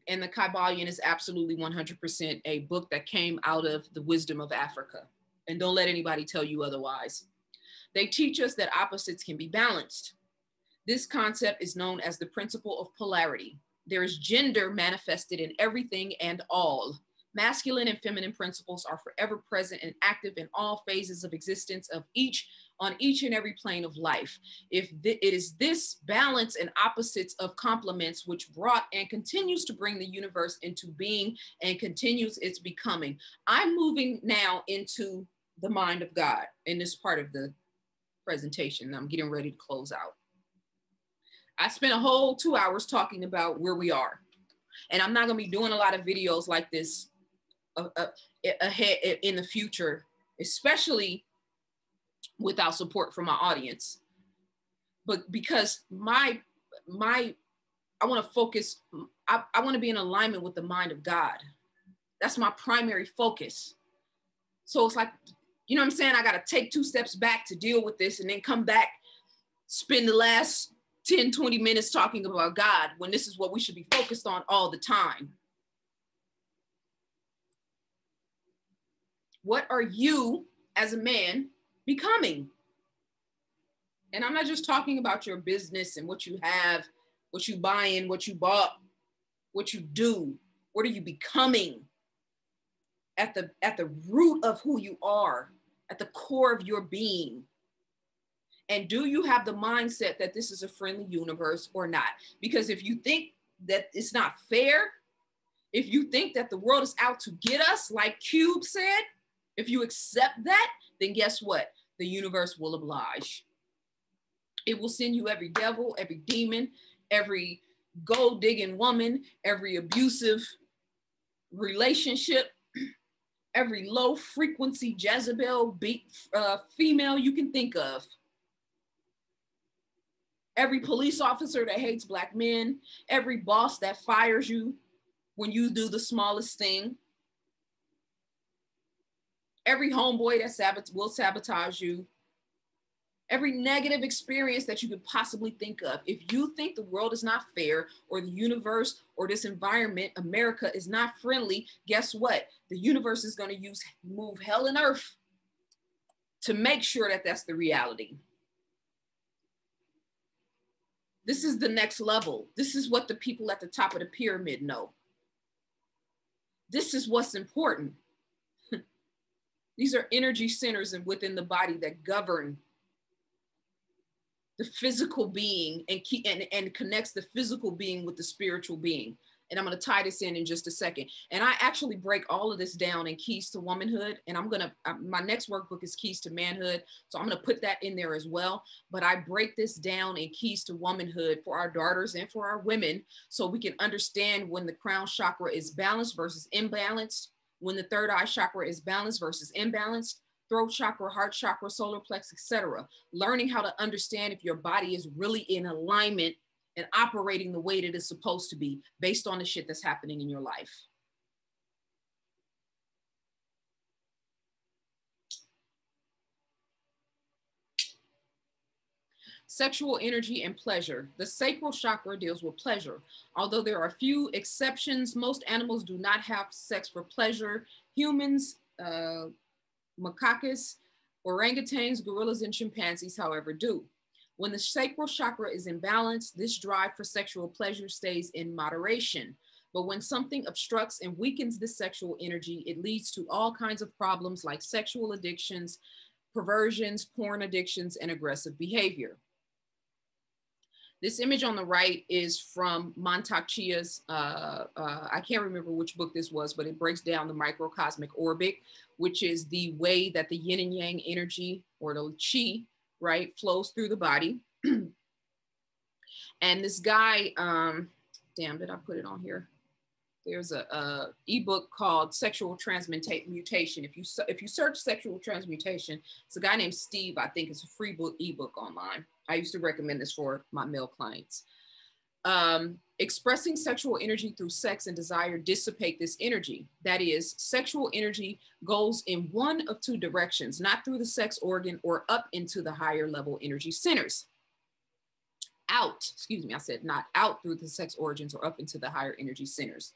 Speaker 1: And the Kabbalion is absolutely 100% a book that came out of the wisdom of Africa. And don't let anybody tell you otherwise. They teach us that opposites can be balanced. This concept is known as the principle of polarity. There is gender manifested in everything and all. Masculine and feminine principles are forever present and active in all phases of existence of each, on each and every plane of life. It is this balance and opposites of complements which brought and continues to bring the universe into being and continues its becoming. I'm moving now into the mind of God in this part of the presentation. I'm getting ready to close out. I spent a whole 2 hours talking about where we are. And I'm not going to be doing a lot of videos like this ahead in the future, especially without support from my audience. But because I want to focus, I want to be in alignment with the mind of God. That's my primary focus. So it's like, you know what I'm saying? I got to take 2 steps back to deal with this and then come back, spend the last 10, 20 minutes talking about God when this is what we should be focused on all the time. What are you as a man becoming? And I'm not just talking about your business and what you have, what you buying, what you bought, what you do. What are you becoming? At the root of who you are, at the core of your being. And do you have the mindset that this is a friendly universe or not? Because if you think that it's not fair, if you think that the world is out to get us, like Cube said, if you accept that, then guess what? The universe will oblige. It will send you every devil, every demon, every gold digging woman, every abusive relationship, every low frequency Jezebel female you can think of. Every police officer that hates Black men, every boss that fires you when you do the smallest thing, every homeboy that will sabotage you, every negative experience that you could possibly think of. If you think the world is not fair, or the universe or this environment, America, is not friendly, guess what? The universe is going to move hell and earth to make sure that that's the reality. This is the next level. This is what the people at the top of the pyramid know. This is what's important. These are energy centers within the body that govern the physical being and connects the physical being with the spiritual being. And I'm going to tie this in just a second. And I actually break all of this down in Keys to Womanhood. And my next workbook is Keys to Manhood. So I'm going to put that in there as well. But I break this down in Keys to Womanhood for our daughters and for our women, so we can understand when the crown chakra is balanced versus imbalanced, when the third eye chakra is balanced versus imbalanced, throat chakra, heart chakra, solar plex, etc. Learning how to understand if your body is really in alignment and operating the way that it's supposed to be based on the shit that's happening in your life. Sexual energy and pleasure. The sacral chakra deals with pleasure. Although there are a few exceptions, most animals do not have sex for pleasure. Humans, macaques, orangutans, gorillas, and chimpanzees, however, do. When the sacral chakra is imbalanced, this drive for sexual pleasure stays in moderation. But when something obstructs and weakens the sexual energy, it leads to all kinds of problems like sexual addictions, perversions, porn addictions, and aggressive behavior. This image on the right is from Mantak Chia's, I can't remember which book this was, but it breaks down the microcosmic orbit, which is the way that the yin and yang energy, or the chi, right, flows through the body. And this guy, damn, did I put it on here? There's a ebook called Sexual Transmutation. If you search Sexual Transmutation, it's a guy named Steve. I think it's a free ebook online. I used to recommend this for my male clients. Expressing sexual energy through sex and desire dissipate this energy. That is, sexual energy goes in one of two directions, not through the sex organ or up into the higher level energy centers. I said not out through the sex organs or up into the higher energy centers.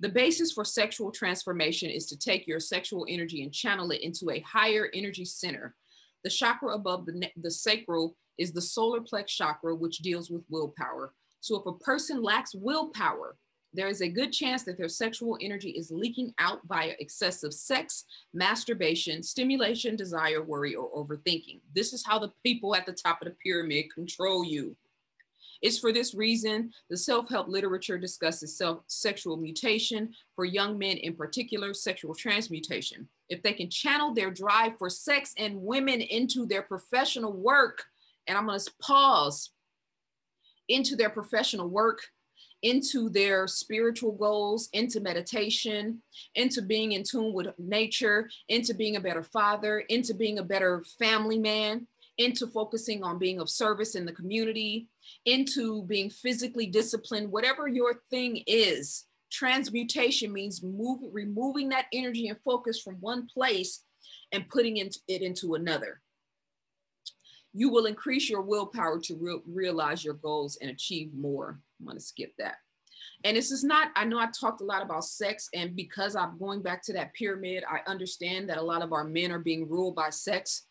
Speaker 1: The basis for sexual transformation is to take your sexual energy and channel it into a higher energy center. The chakra above the sacral is the solar plex chakra, which deals with willpower. So if a person lacks willpower, there is a good chance that their sexual energy is leaking out via excessive sex, masturbation, stimulation, desire, worry, or overthinking. This is how the people at the top of the pyramid control you. It's for this reason the self-help literature discusses sexual mutation, for young men in particular, sexual transmutation. If they can channel their drive for sex and women into their professional work, and I'm going to pause. into their professional work, into their spiritual goals, into meditation, into being in tune with nature, into being a better father, into being a better family man, into focusing on being of service in the community, into being physically disciplined, whatever your thing is. Transmutation means removing that energy and focus from one place and putting it into another. You will increase your willpower to realize your goals and achieve more. I'm going to skip that. And this is not, I know I talked a lot about sex, and because I'm going back to that pyramid, I understand that a lot of our men are being ruled by sex.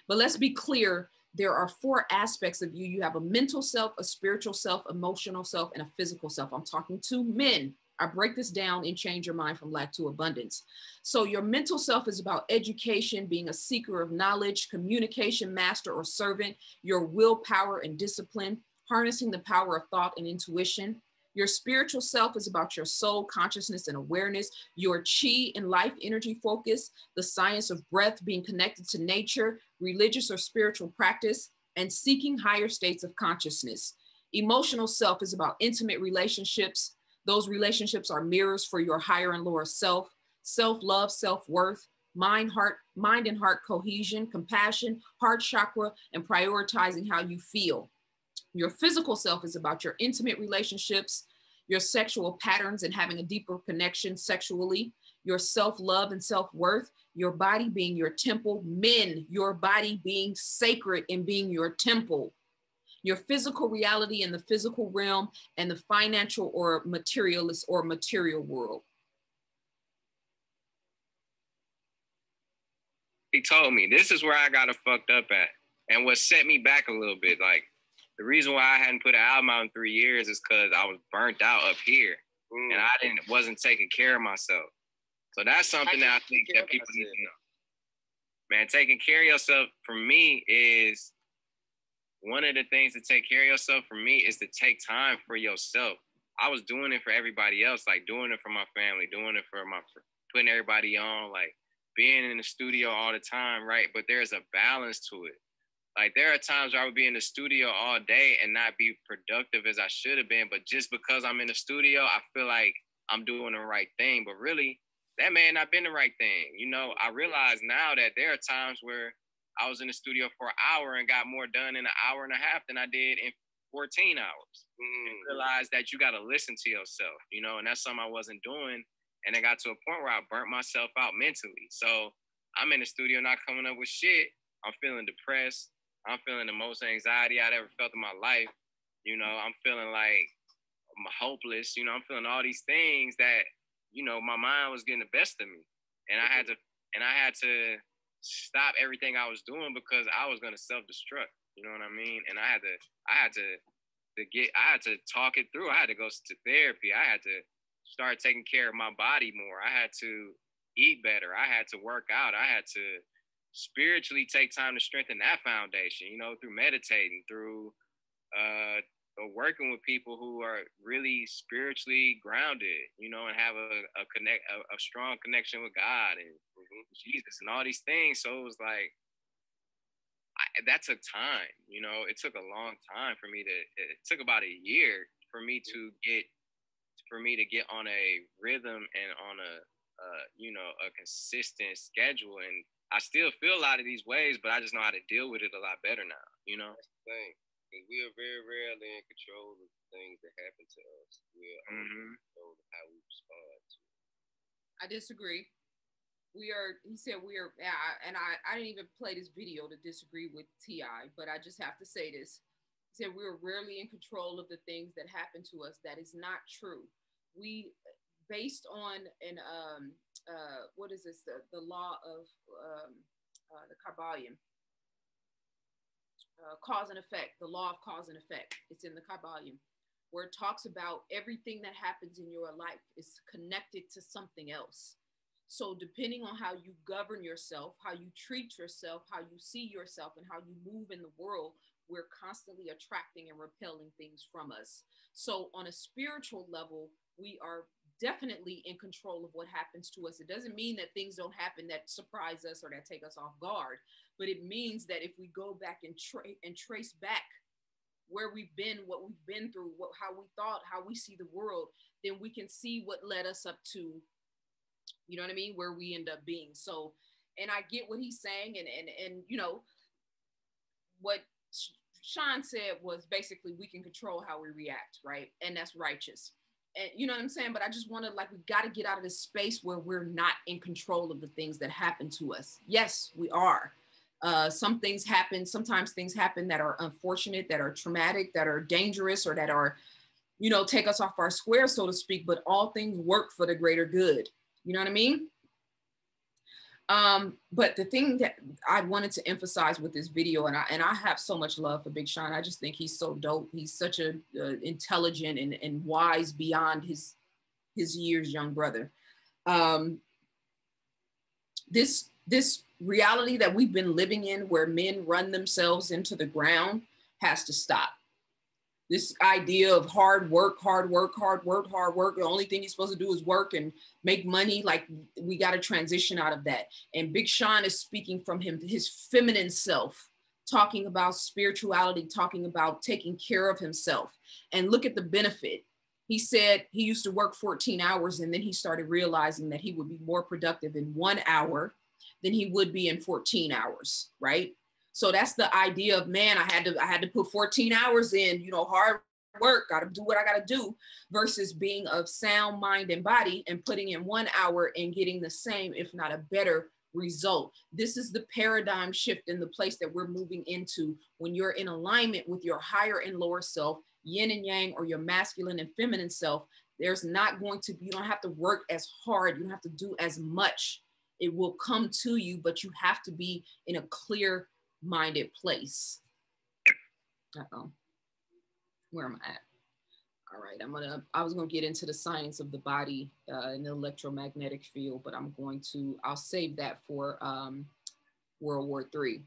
Speaker 1: But let's be clear, there are 4 aspects of you. You have a mental self, a spiritual self, emotional self, and a physical self. I'm talking to men. I break this down in Change Your Mind from Lack to Abundance. So your mental self is about education, being a seeker of knowledge, communication master or servant, your willpower and discipline, harnessing the power of thought and intuition. Your spiritual self is about your soul, consciousness, and awareness, your chi and life energy focus, the science of breath, being connected to nature, religious or spiritual practice, and seeking higher states of consciousness. Emotional self is about intimate relationships. Those relationships are mirrors for your higher and lower self, self-love, self-worth, mind and heart cohesion, compassion, heart chakra, and prioritizing how you feel. Your physical self is about your intimate relationships, your sexual patterns and having a deeper connection sexually, your self-love and self-worth, your body being your temple, men, your body being sacred and being your temple. Your physical reality in the physical realm, and the financial or materialist or material world.
Speaker 5: He told me this is where I got it fucked up at, and what set me back a little bit. Like the reason why I hadn't put an album out in 3 years is because I was burnt out up here, and I wasn't taking care of myself. So that's something that I think that people need to know. Man, taking care of yourself for me is one of the things to take care of yourself for me is to take time for yourself. I was doing it for everybody else, like doing it for my family, doing it for putting everybody on, like being in the studio all the time, right? But there's a balance to it. Like there are times where I would be in the studio all day and not be productive as I should have been. But just because I'm in the studio, I feel like I'm doing the right thing. But really, that may not been the right thing. You know, I realize now that there are times where I was in the studio for an hour and got more done in an hour and a half than I did in 14 hours. And realize that you got to listen to yourself, you know, and that's something I wasn't doing. And it got to a point where I burnt myself out mentally. So I'm in the studio not coming up with shit. I'm feeling depressed. I'm feeling the most anxiety I'd ever felt in my life. You know, I'm feeling like I'm hopeless. You know, I'm feeling all these things that, you know, my mind was getting the best of me. And I had to stop everything I was doing because I was going to self-destruct. You know what I mean? And I had to talk it through. I had to go to therapy. I had to start taking care of my body more. I had to eat better. I had to work out. I had to spiritually take time to strengthen that foundation, you know, through meditating, through working with people who are really spiritually grounded, you know, and have a strong connection with God and Jesus and all these things. So it was like, that took time, you know. It took a long time for me it took about a year for me to get on a rhythm and on a consistent schedule. And I still feel a lot of these ways, but I just know how to deal with it a lot better now, you know? That's the thing.
Speaker 6: Because we are very rarely in control of the things that happen to us. We are in control of how we respond to it.
Speaker 1: I disagree. He said we are, and I didn't even play this video to disagree with T.I., but I just have to say this. He said we're rarely in control of the things that happen to us. That is not true. We, based on what is this, the law of the Kabbalion, cause and effect, the law of cause and effect. It's in the Kabbalion, where it talks about everything that happens in your life is connected to something else. So depending on how you govern yourself, how you treat yourself, how you see yourself, and how you move in the world, we're constantly attracting and repelling things from us. So on a spiritual level, we are definitely in control of what happens to us. It doesn't mean that things don't happen that surprise us or that take us off guard, but it means that if we go back and trace back where we've been, what we've been through, how we thought, how we see the world, then we can see what led us up to, you know what I mean, where we end up being. So, and I get what he's saying, and you know, what Sean said was basically we can control how we react, right? And that's righteous. And you know what I'm saying? But I just want to, like, we got to get out of this space where we're not in control of the things that happen to us. Yes, we are. Some things happen. Sometimes things happen that are unfortunate, that are traumatic, that are dangerous, or that are, you know, take us off our square, so to speak. But all things work for the greater good. You know what I mean? But the thing that I wanted to emphasize with this video, and I have so much love for Big Sean. I just think he's so dope. He's such a intelligent and wise beyond his years young brother. This reality that we've been living in, where men run themselves into the ground, has to stop. This idea of hard work. The only thing you're supposed to do is work and make money. Like, we got to transition out of that. And Big Sean is speaking from his feminine self, talking about spirituality, talking about taking care of himself. And look at the benefit. He said he used to work 14 hours, and then he started realizing that he would be more productive in 1 hour than he would be in 14 hours, right? So that's the idea of, man, I had to put 14 hours in, you know, hard work, got to do what I got to do, versus being of sound mind and body and putting in 1 hour and getting the same, if not a better result. This is the paradigm shift in the place that we're moving into when you're in alignment with your higher and lower self, yin and yang, or your masculine and feminine self. There's not going to be, you don't have to work as hard. You don't have to do as much. It will come to you, but you have to be in a clear minded place. Where am I at? All right, I was gonna get into the science of the body and the electromagnetic field, but I'll save that for World War III.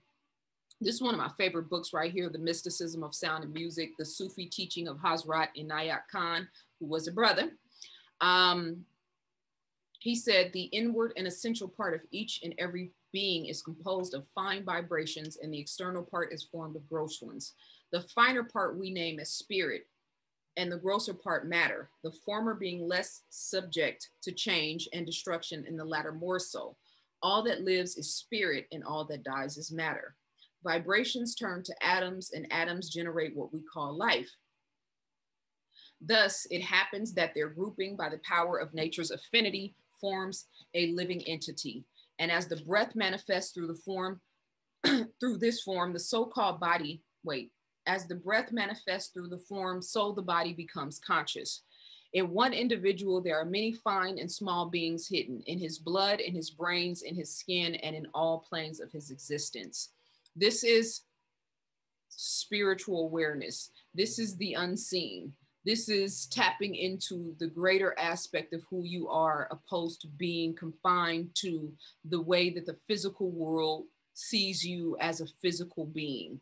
Speaker 1: This is one of my favorite books right here, The Mysticism of Sound and Music, the Sufi teaching of Hazrat Inayat Khan, who was a brother. He said, the inward and essential part of each and every being is composed of fine vibrations, and the external part is formed of gross ones. The finer part we name as spirit, and the grosser part matter, the former being less subject to change and destruction, and the latter more so. All that lives is spirit, and all that dies is matter. Vibrations turn to atoms, and atoms generate what we call life. Thus, it happens that their grouping by the power of nature's affinity forms a living entity. And as the breath manifests through the form, through this form, the so-called body, as the breath manifests through the form, so the body becomes conscious. In one individual, there are many fine and small beings hidden in his blood, in his brains, in his skin, and in all planes of his existence. This is spiritual awareness. This is the unseen. This is tapping into the greater aspect of who you are, opposed to being confined to the way that the physical world sees you as a physical being.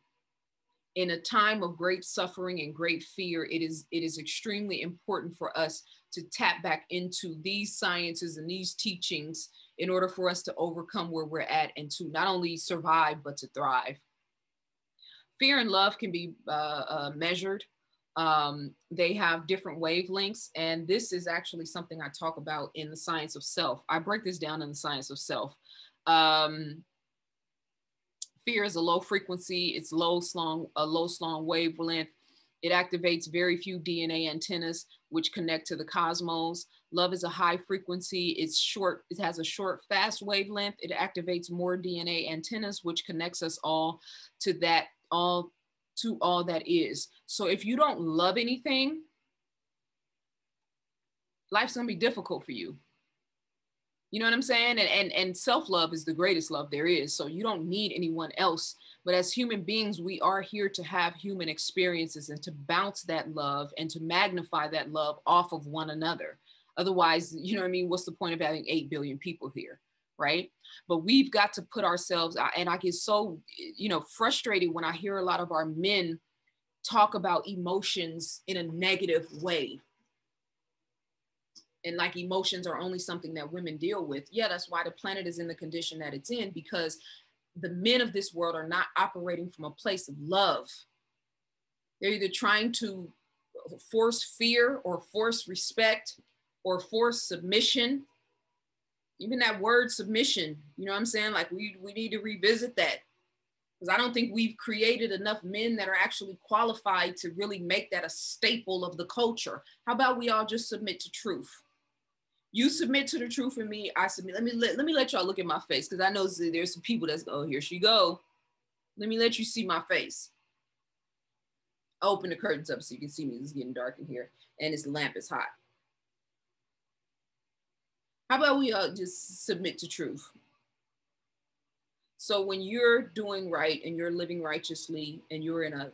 Speaker 1: In a time of great suffering and great fear, it is extremely important for us to tap back into these sciences and these teachings in order for us to overcome where we're at and to not only survive, but to thrive. Fear and love can be measured. They have different wavelengths, and this is actually something I talk about in the science of self. I break this down in the science of self. Fear is a low frequency, it's a low slung wavelength. It activates very few DNA antennas, which connect to the cosmos. Love is a high frequency, it's short, it has a short, fast wavelength. It activates more DNA antennas, which connects us all to that, to all that is. So if you don't love anything, life's gonna be difficult for you. You know what I'm saying? And self-love is the greatest love there is. So you don't need anyone else. But as human beings, we are here to have human experiences and to bounce that love and to magnify that love off of one another. Otherwise, you know what I mean? What's the point of having 8 billion people here, right? But we've got to put ourselves out. And I get so, frustrated when I hear a lot of our men talk about emotions in a negative way. And like emotions are only something that women deal with. Yeah, that's why the planet is in the condition that it's in, because the men of this world are not operating from a place of love. They're either trying to force fear or force respect or force submission. Even that word submission, you know what I'm saying? Like we need to revisit that, because I don't think we've created enough men that are actually qualified to really make that a staple of the culture. How about we all just submit to truth? You submit to the truth, and me, I submit. Let me let y'all look at my face, because I know there's some people that's, oh, here she go. Let me let you see my face. I'll open the curtains up so you can see me. It's getting dark in here, and this lamp is hot. How about we just submit to truth? So when you're doing right and you're living righteously and you're in a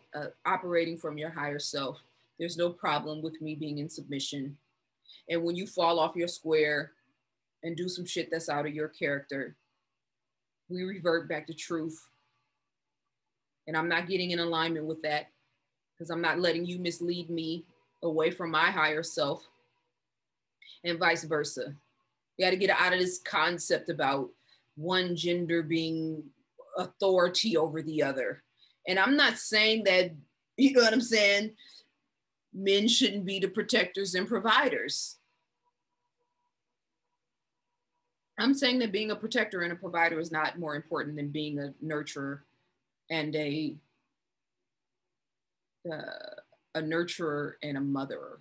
Speaker 1: operating from your higher self, there's no problem with me being in submission. And when you fall off your square and do some shit that's out of your character, we revert back to truth. And I'm not getting in alignment with that, because I'm not letting you mislead me away from my higher self, and vice versa. You got to get out of this concept about one gender being authority over the other. And I'm not saying that, you know what I'm saying, men shouldn't be the protectors and providers. I'm saying that being a protector and a provider is not more important than being a nurturer and a nurturer and a mother,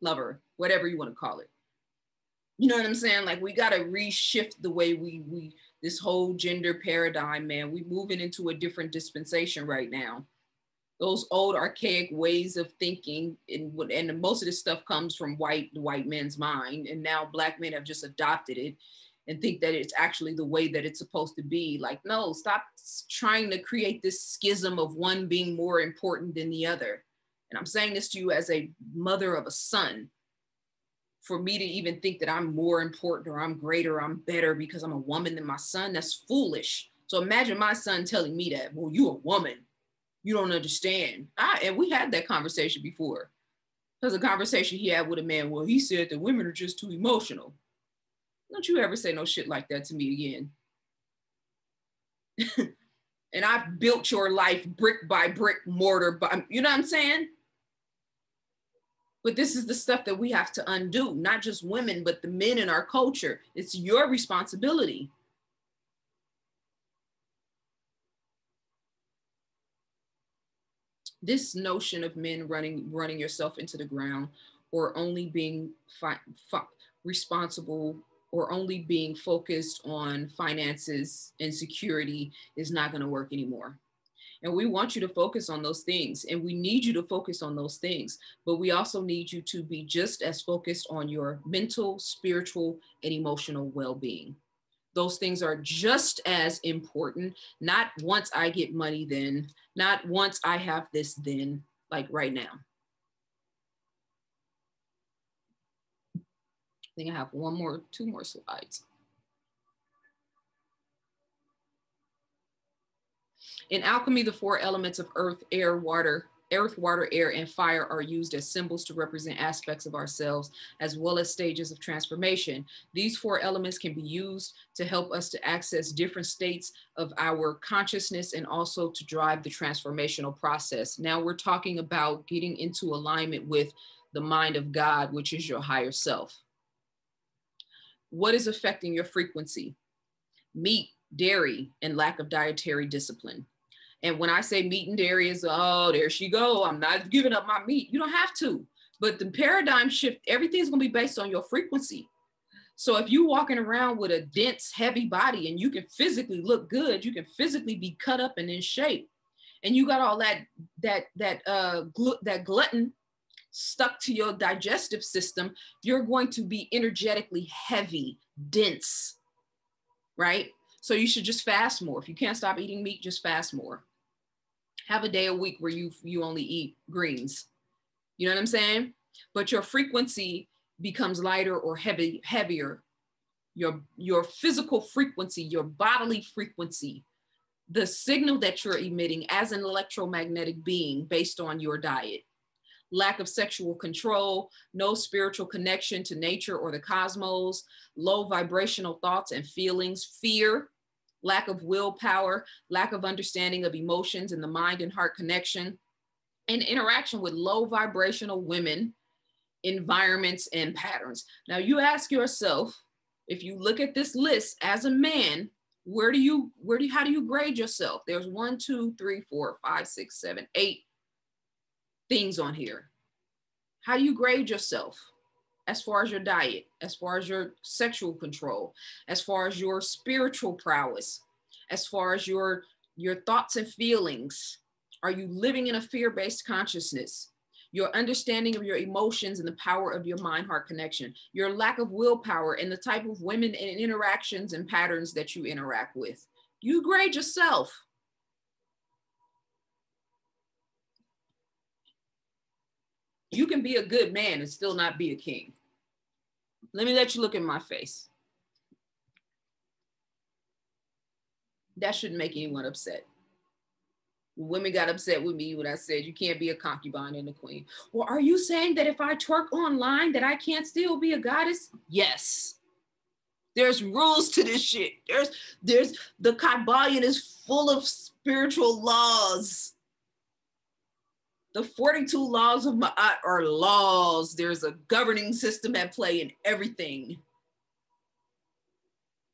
Speaker 1: lover, whatever you want to call it. You know what I'm saying? Like, we got to reshift the way we this whole gender paradigm, man. We're moving into a different dispensation right now. Those old archaic ways of thinking, and most of this stuff comes from the white men's mind. And now Black men have just adopted it and think that it's actually the way that it's supposed to be. Like, no, stop trying to create this schism of one being more important than the other. And I'm saying this to you as a mother of a son. For me to even think that I'm more important or I'm greater, or I'm better because I'm a woman than my son, that's foolish. So imagine my son telling me that, well, you a woman, you don't understand. And we had that conversation before. There's a conversation he had with a man. Well, he said that women are just too emotional. Don't you ever say no shit like that to me again. And I've built your life brick by brick, mortar by, you know what I'm saying? But this is the stuff that we have to undo, not just women, but the men in our culture. It's your responsibility. This notion of men running yourself into the ground, or only being responsible, or only being focused on finances and security, is not going to work anymore. And we want you to focus on those things, and we need you to focus on those things, but we also need you to be just as focused on your mental, spiritual, and emotional well-being. Those things are just as important, not once I get money then, not once I have this then, like right now. I think I have two more slides. In alchemy, the four elements of earth, water, air, and fire are used as symbols to represent aspects of ourselves, as well as stages of transformation. These four elements can be used to help us to access different states of our consciousness and also to drive the transformational process. Now we're talking about getting into alignment with the mind of God, which is your higher self. What is affecting your frequency? Meat, dairy, and lack of dietary discipline. And when I say meat and dairy is, oh, there she go, I'm not giving up my meat. You don't have to. But the paradigm shift, everything's going to be based on your frequency. So if you're walking around with a dense, heavy body and you can physically look good, you can physically be cut up and in shape, and you got all that glutton stuck to your digestive system, you're going to be energetically heavy, dense, right? So you should just fast more. If you can't stop eating meat, just fast more. Have a day a week where you only eat greens. You know what I'm saying? But your frequency becomes lighter or heavier. Your physical frequency, your bodily frequency, the signal that you're emitting as an electromagnetic being based on your diet. Lack of sexual control, no spiritual connection to nature or the cosmos, low vibrational thoughts and feelings, fear, lack of willpower, lack of understanding of emotions and the mind and heart connection, and interaction with low vibrational women, environments, and patterns. Now you ask yourself, if you look at this list as a man, how do you grade yourself? There's 1, 2, 3, 4, 5, 6, 7, 8 things on here. How do you grade yourself? As far as your diet, as far as your sexual control, as far as your spiritual prowess, as far as your thoughts and feelings. Are you living in a fear-based consciousness? Your understanding of your emotions and the power of your mind-heart connection, your lack of willpower and the type of women and interactions and patterns that you interact with. You grade yourself. You can be a good man and still not be a king. Let me let you look in my face. That shouldn't make anyone upset. Women got upset with me when I said you can't be a concubine and a queen. Well, are you saying that if I twerk online that I can't still be a goddess? Yes. There's rules to this shit. There's the Kabbalion is full of spiritual laws. The 42 laws of Ma'at are laws. There's a governing system at play in everything.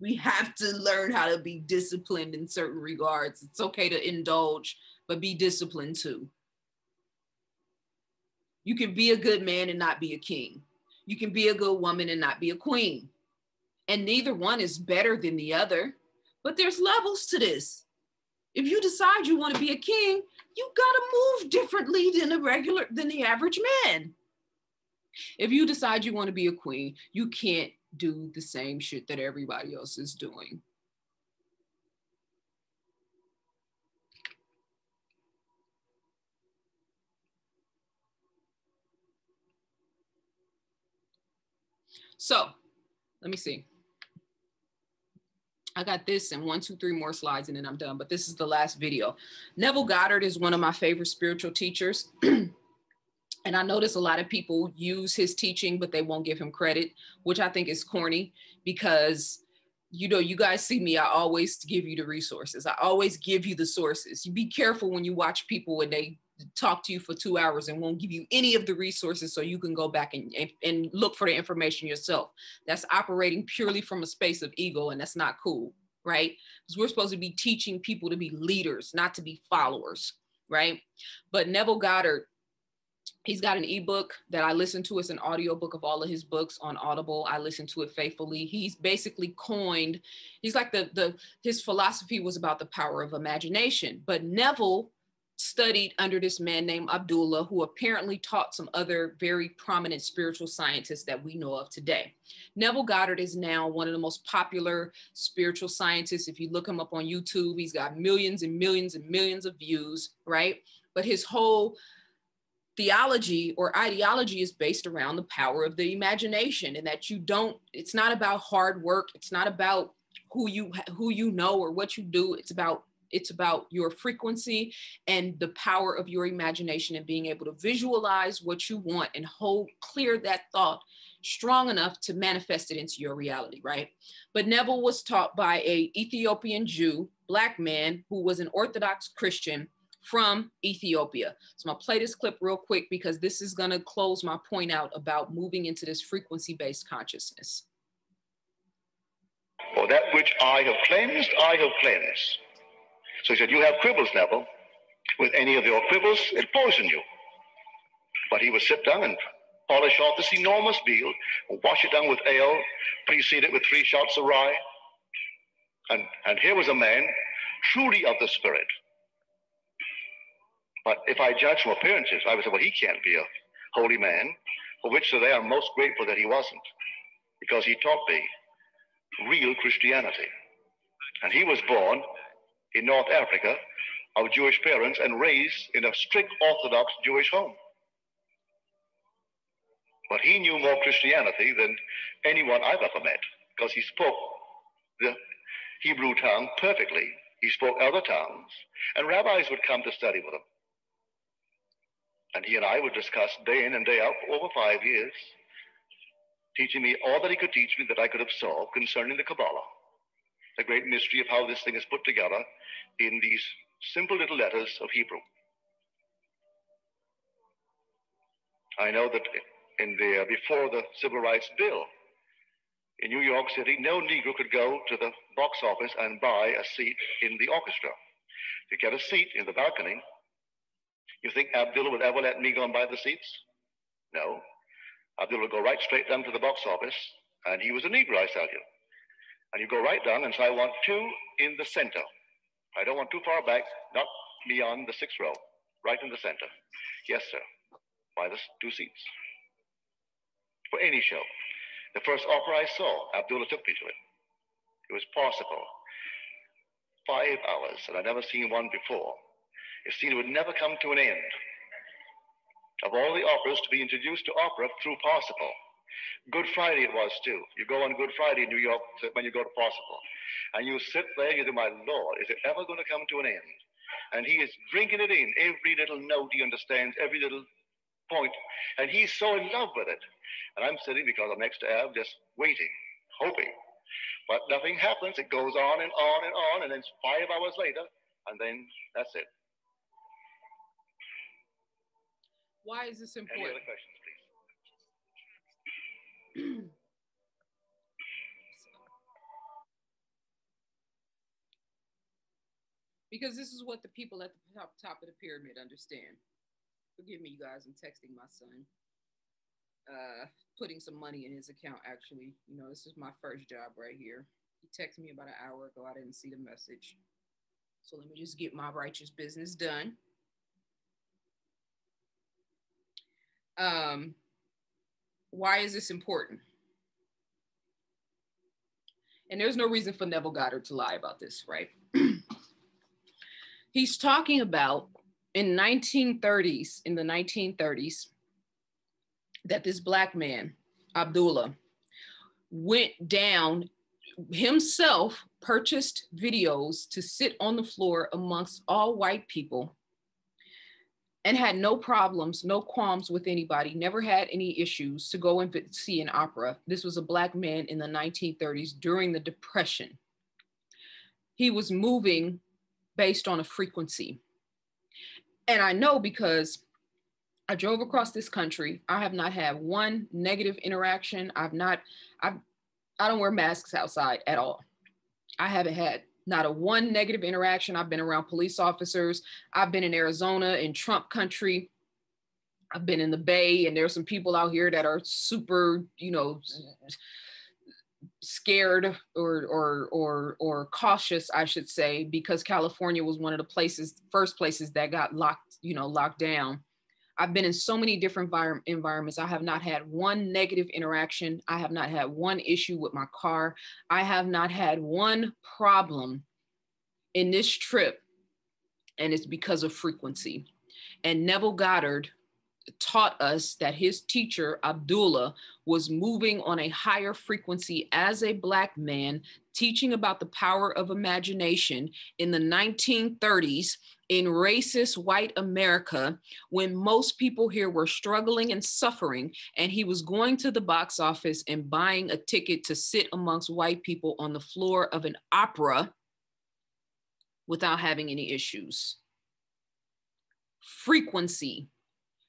Speaker 1: We have to learn how to be disciplined in certain regards. It's okay to indulge, but be disciplined too. You can be a good man and not be a king. You can be a good woman and not be a queen. And neither one is better than the other, but there's levels to this. If you decide you want to be a king, you gotta move differently than the average man. If you decide you want to be a queen, you can't do the same shit that everybody else is doing. So let me see. I got this and 1, 2, 3 more slides and then I'm done, but this is the last video. Neville Goddard is one of my favorite spiritual teachers. And I notice a lot of people use his teaching, but they won't give him credit, which I think is corny because, you know, you guys see me, I always give you the resources. I always give you the sources. You be careful when you watch people and they talk to you for 2 hours and won't give you any of the resources so you can go back and look for the information yourself. That's operating purely from a space of ego, and that's not cool, right? Because we're supposed to be teaching people to be leaders, not to be followers, right? But Neville Goddard, he's got an ebook that I listen to. It's an audiobook of all of his books on Audible. I listen to it faithfully. He's basically coined, he's like his philosophy was about the power of imagination. But Neville studied under this man named Abdullah, who apparently taught some other very prominent spiritual scientists that we know of today. Neville Goddard is now one of the most popular spiritual scientists. If you look him up on YouTube, he's got millions and millions and millions of views, right? But his whole theology or ideology is based around the power of the imagination, and that it's not about hard work. It's not about who you know or what you do. It's about your frequency and the power of your imagination and being able to visualize what you want and hold clear that thought strong enough to manifest it into your reality, right? But Neville was taught by an Ethiopian Jew, Black man, who was an Orthodox Christian from Ethiopia. So I'm gonna play this clip real quick because this is gonna close my point out about moving into this frequency-based consciousness.
Speaker 7: For that which I have cleansed, I have cleansed. So he said, you have quibbles, Neville. With any of your quibbles, it poison you. But he would sit down and polish off this enormous meal, wash it down with ale, precede it with 3 shots of rye. And here was a man truly of the spirit. But if I judge from appearances, I would say, well, he can't be a holy man, for which today I'm most grateful that he wasn't, because he taught me real Christianity. And he was born in North Africa of Jewish parents and raised in a strict Orthodox Jewish home. But he knew more Christianity than anyone I've ever met, because he spoke the Hebrew tongue perfectly. He spoke other tongues, and rabbis would come to study with him. And he and I would discuss day in and day out for over 5 years, teaching me all that he could teach me that I could absorb concerning the Kabbalah. the great mystery of how this thing is put together in these simple little letters of Hebrew. I know that before the Civil Rights Bill, in New York City, no Negro could go to the box office and buy a seat in the orchestra. To get a seat in the balcony, you think Abdullah would ever let me go and buy the seats? No. Abdullah would go right straight down to the box office, and he was a Negro, I tell you. And you go right down and say, I want two in the center. I don't want too far back, not beyond the 6th row, right in the center. Yes, sir. Buy the 2 seats. For any show. The first opera I saw, Abdullah took me to it. It was Parsifal. 5 hours, and I'd never seen one before. It seemed it would never come to an end. Of all the operas to be introduced to opera through Parsifal. Good Friday it was too. You go on Good Friday in New York when you go to Parsifal. And you sit there, you think, my Lord, is it ever going to come to an end? And he is drinking it in. Every little note he understands, every little point. And he's so in love with it. And I'm sitting, because I'm next to Ab, just waiting, hoping. But nothing happens. It goes on and on and on. And then 5 hours later, and then that's it.
Speaker 1: Why is this important?
Speaker 7: Any other questions, please?
Speaker 1: Because this is what the people at the top of the pyramid understand. Forgive me, you guys, I'm texting my son. Putting some money in his account, actually. You know, this is my first job right here. He texted me about an hour ago. I didn't see the message. So let me just get my righteous business done. Why is this important? And there's no reason for Neville Goddard to lie about this, right? He's talking about in the 1930s, that this black man, Abdullah, went down himself, purchased videos to sit on the floor amongst all white people and had no problems, no qualms with anybody, never had any issues to go and see an opera. This was a black man in the 1930s during the Depression. He was moving based on a frequency. And I know because I drove across this country. I have not had one negative interaction. I don't wear masks outside at all. I haven't had not a one negative interaction. I've been around police officers. I've been in Arizona in Trump country. I've been in the Bay, and there's some people out here that are super, you know, scared or cautious, I should say, because California was one of the first places that got locked down. I've been in so many different environments. I have not had one negative interaction. I have not had one issue with my car. I have not had one problem in this trip, and it's because of frequency. And Neville Goddard taught us that his teacher, Abdullah, was moving on a higher frequency as a black man, teaching about the power of imagination in the 1930s in racist white America, when most people here were struggling and suffering, and he was going to the box office and buying a ticket to sit amongst white people on the floor of an opera without having any issues. Frequency.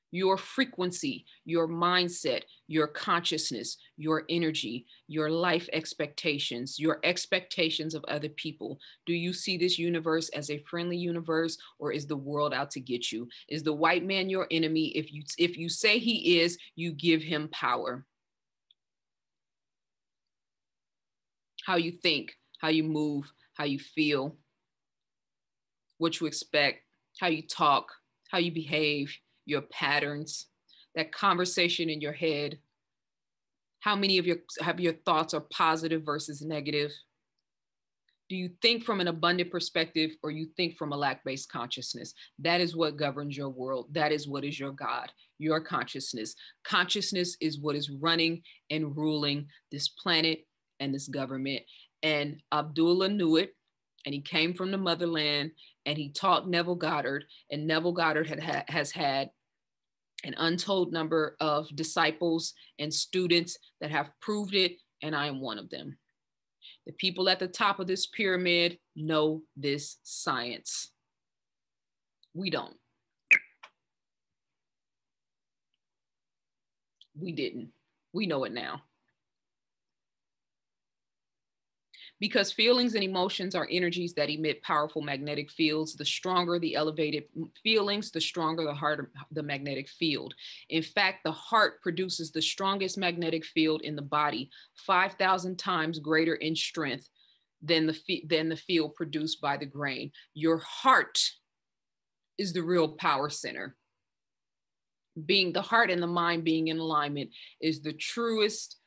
Speaker 1: Your frequency, your mindset, your consciousness, your energy, your life expectations, your expectations of other people. Do you see this universe as a friendly universe, or is the world out to get you? Is the white man your enemy? If you say he is, you give him power. How you think, how you move, how you feel, what you expect, how you talk, how you behave, your patterns, that conversation in your head. How many of your thoughts are positive versus negative? Do you think from an abundant perspective, or you think from a lack-based consciousness? That is what governs your world. That is what is your God, your consciousness. Consciousness is what is running and ruling this planet and this government. And Abdullah knew it, and he came from the motherland, and he taught Neville Goddard, and Neville Goddard has had an untold number of disciples and students that have proved it, and I am one of them. The people at the top of this pyramid know this science. We don't. We didn't. We know it now. Because feelings and emotions are energies that emit powerful magnetic fields. The stronger the elevated feelings, the stronger the harder the magnetic field. In fact, the heart produces the strongest magnetic field in the body, 5,000 times greater in strength than the field produced by the brain. Your heart is the real power center. Being the heart and the mind being in alignment is the truest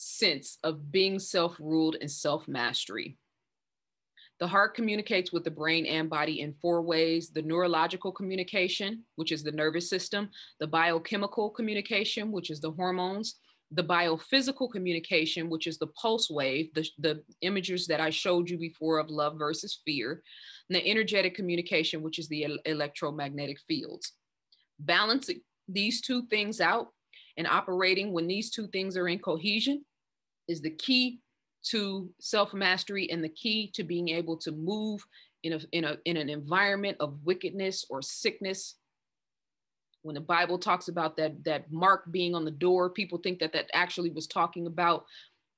Speaker 1: sense of being self-ruled and self-mastery. The heart communicates with the brain and body in 4 ways: the neurological communication, which is the nervous system, the biochemical communication, which is the hormones, the biophysical communication, which is the pulse wave, the images that I showed you before of love versus fear, and the energetic communication, which is the electromagnetic fields. Balancing these 2 things out and operating when these 2 things are in cohesion is the key to self-mastery and the key to being able to move in an environment of wickedness or sickness. When the Bible talks about that mark being on the door, people think that actually was talking about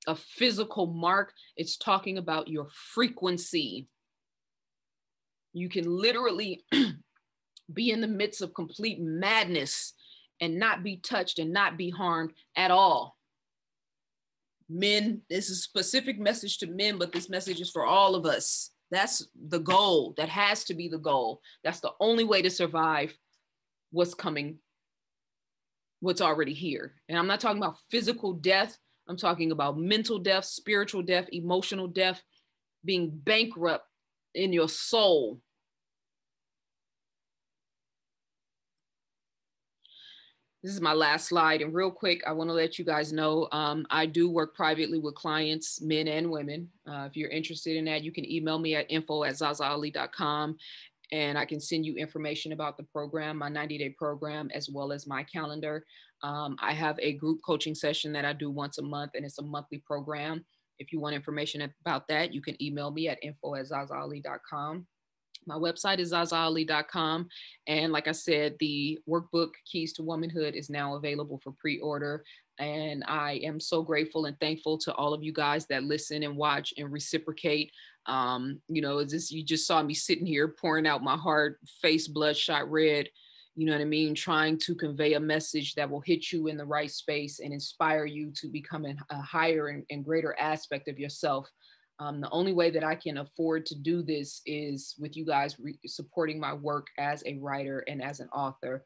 Speaker 1: a physical mark. It's talking about your frequency. You can literally be in the midst of complete madness and not be touched and not be harmed at all. Men, this is a specific message to men, but this message is for all of us. That's the goal. That has to be the goal. That's the only way to survive what's coming, what's already here. And I'm not talking about physical death. I'm talking about mental death, spiritual death, emotional death, being bankrupt in your soul. This is my last slide. And real quick, I want to let you guys know, I do work privately with clients, men and women. If you're interested in that, you can email me at info@zazaali.com and I can send you information about the program, my 90-day program, as well as my calendar. I have a group coaching session that I do once a month, and it's a monthly program. If you want information about that, you can email me at info@zazaali.com. My website is zazaali.com. And like I said, the workbook Keys to Womanhood is now available for pre-order. And I am so grateful and thankful to all of you guys that listen and watch and reciprocate. You just saw me sitting here pouring out my heart, face bloodshot red, you know what I mean? Trying to convey a message that will hit you in the right space and inspire you to become a higher and greater aspect of yourself. The only way that I can afford to do this is with you guys supporting my work as a writer and as an author.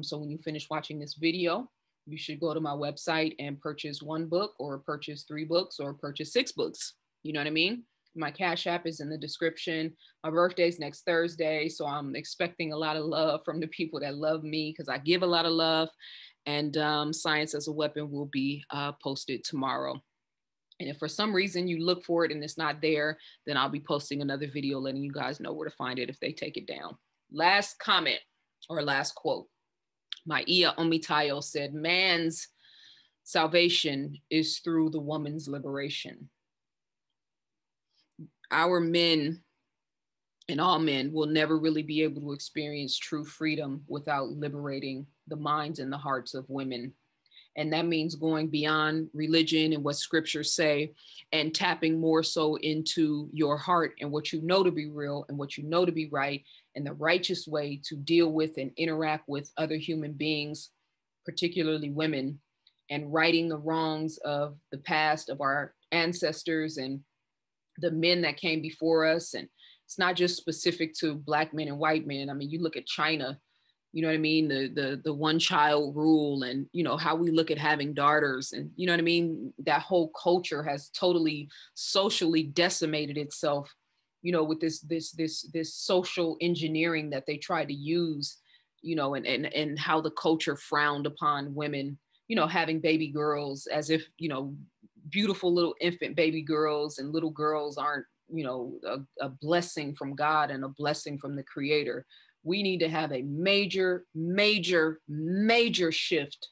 Speaker 1: So when you finish watching this video, you should go to my website and purchase 1 book or purchase 3 books or purchase 6 books. You know what I mean? My Cash App is in the description. My birthday's next Thursday. So I'm expecting a lot of love from the people that love me because I give a lot of love. And Science as a Weapon will be posted tomorrow. And if for some reason you look for it and it's not there, then I'll be posting another video letting you guys know where to find it if they take it down. Last comment or last quote. Maia Omitayo said, man's salvation is through the woman's liberation. Our men and all men will never really be able to experience true freedom without liberating the minds and the hearts of women. And that means going beyond religion and what scriptures say and tapping more so into your heart and what you know to be real and what you know to be right and the righteous way to deal with and interact with other human beings, particularly women, and righting the wrongs of the past of our ancestors and the men that came before us. And it's not just specific to Black men and white men. I mean, you look at China, you know what I mean? The one child rule and, you know, how we look at having daughters and, you know what I mean? That whole culture has totally socially decimated itself, you know, with this social engineering that they try to use, you know, and how the culture frowned upon women, you know, having baby girls as if, you know, beautiful little infant baby girls and little girls aren't, you know, a blessing from God and a blessing from the Creator. We need to have a major, major, major shift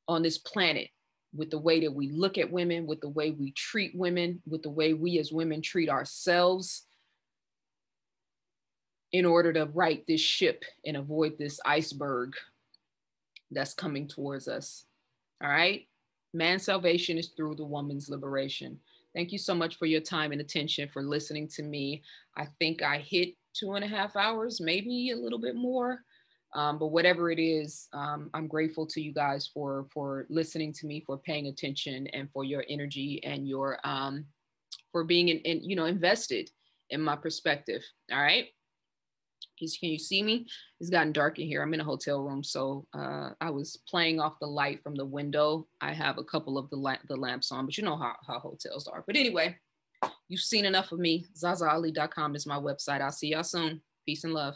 Speaker 1: on this planet with the way that we look at women, with the way we treat women, with the way we as women treat ourselves, in order to right this ship and avoid this iceberg that's coming towards us. All right. Man's salvation is through the woman's liberation. Thank you so much for your time and attention, for listening to me. I think I hit 2.5 hours, maybe a little bit more. But whatever it is, I'm grateful to you guys for listening to me, for paying attention, and for your energy and your for being invested in my perspective. All right. Can you see me? It's gotten dark in here. I'm in a hotel room, so I was playing off the light from the window. I have a couple of the lamps on, but you know how hotels are. But anyway, you've seen enough of me. ZaZaAli.com is my website. I'll see y'all soon. Peace and love.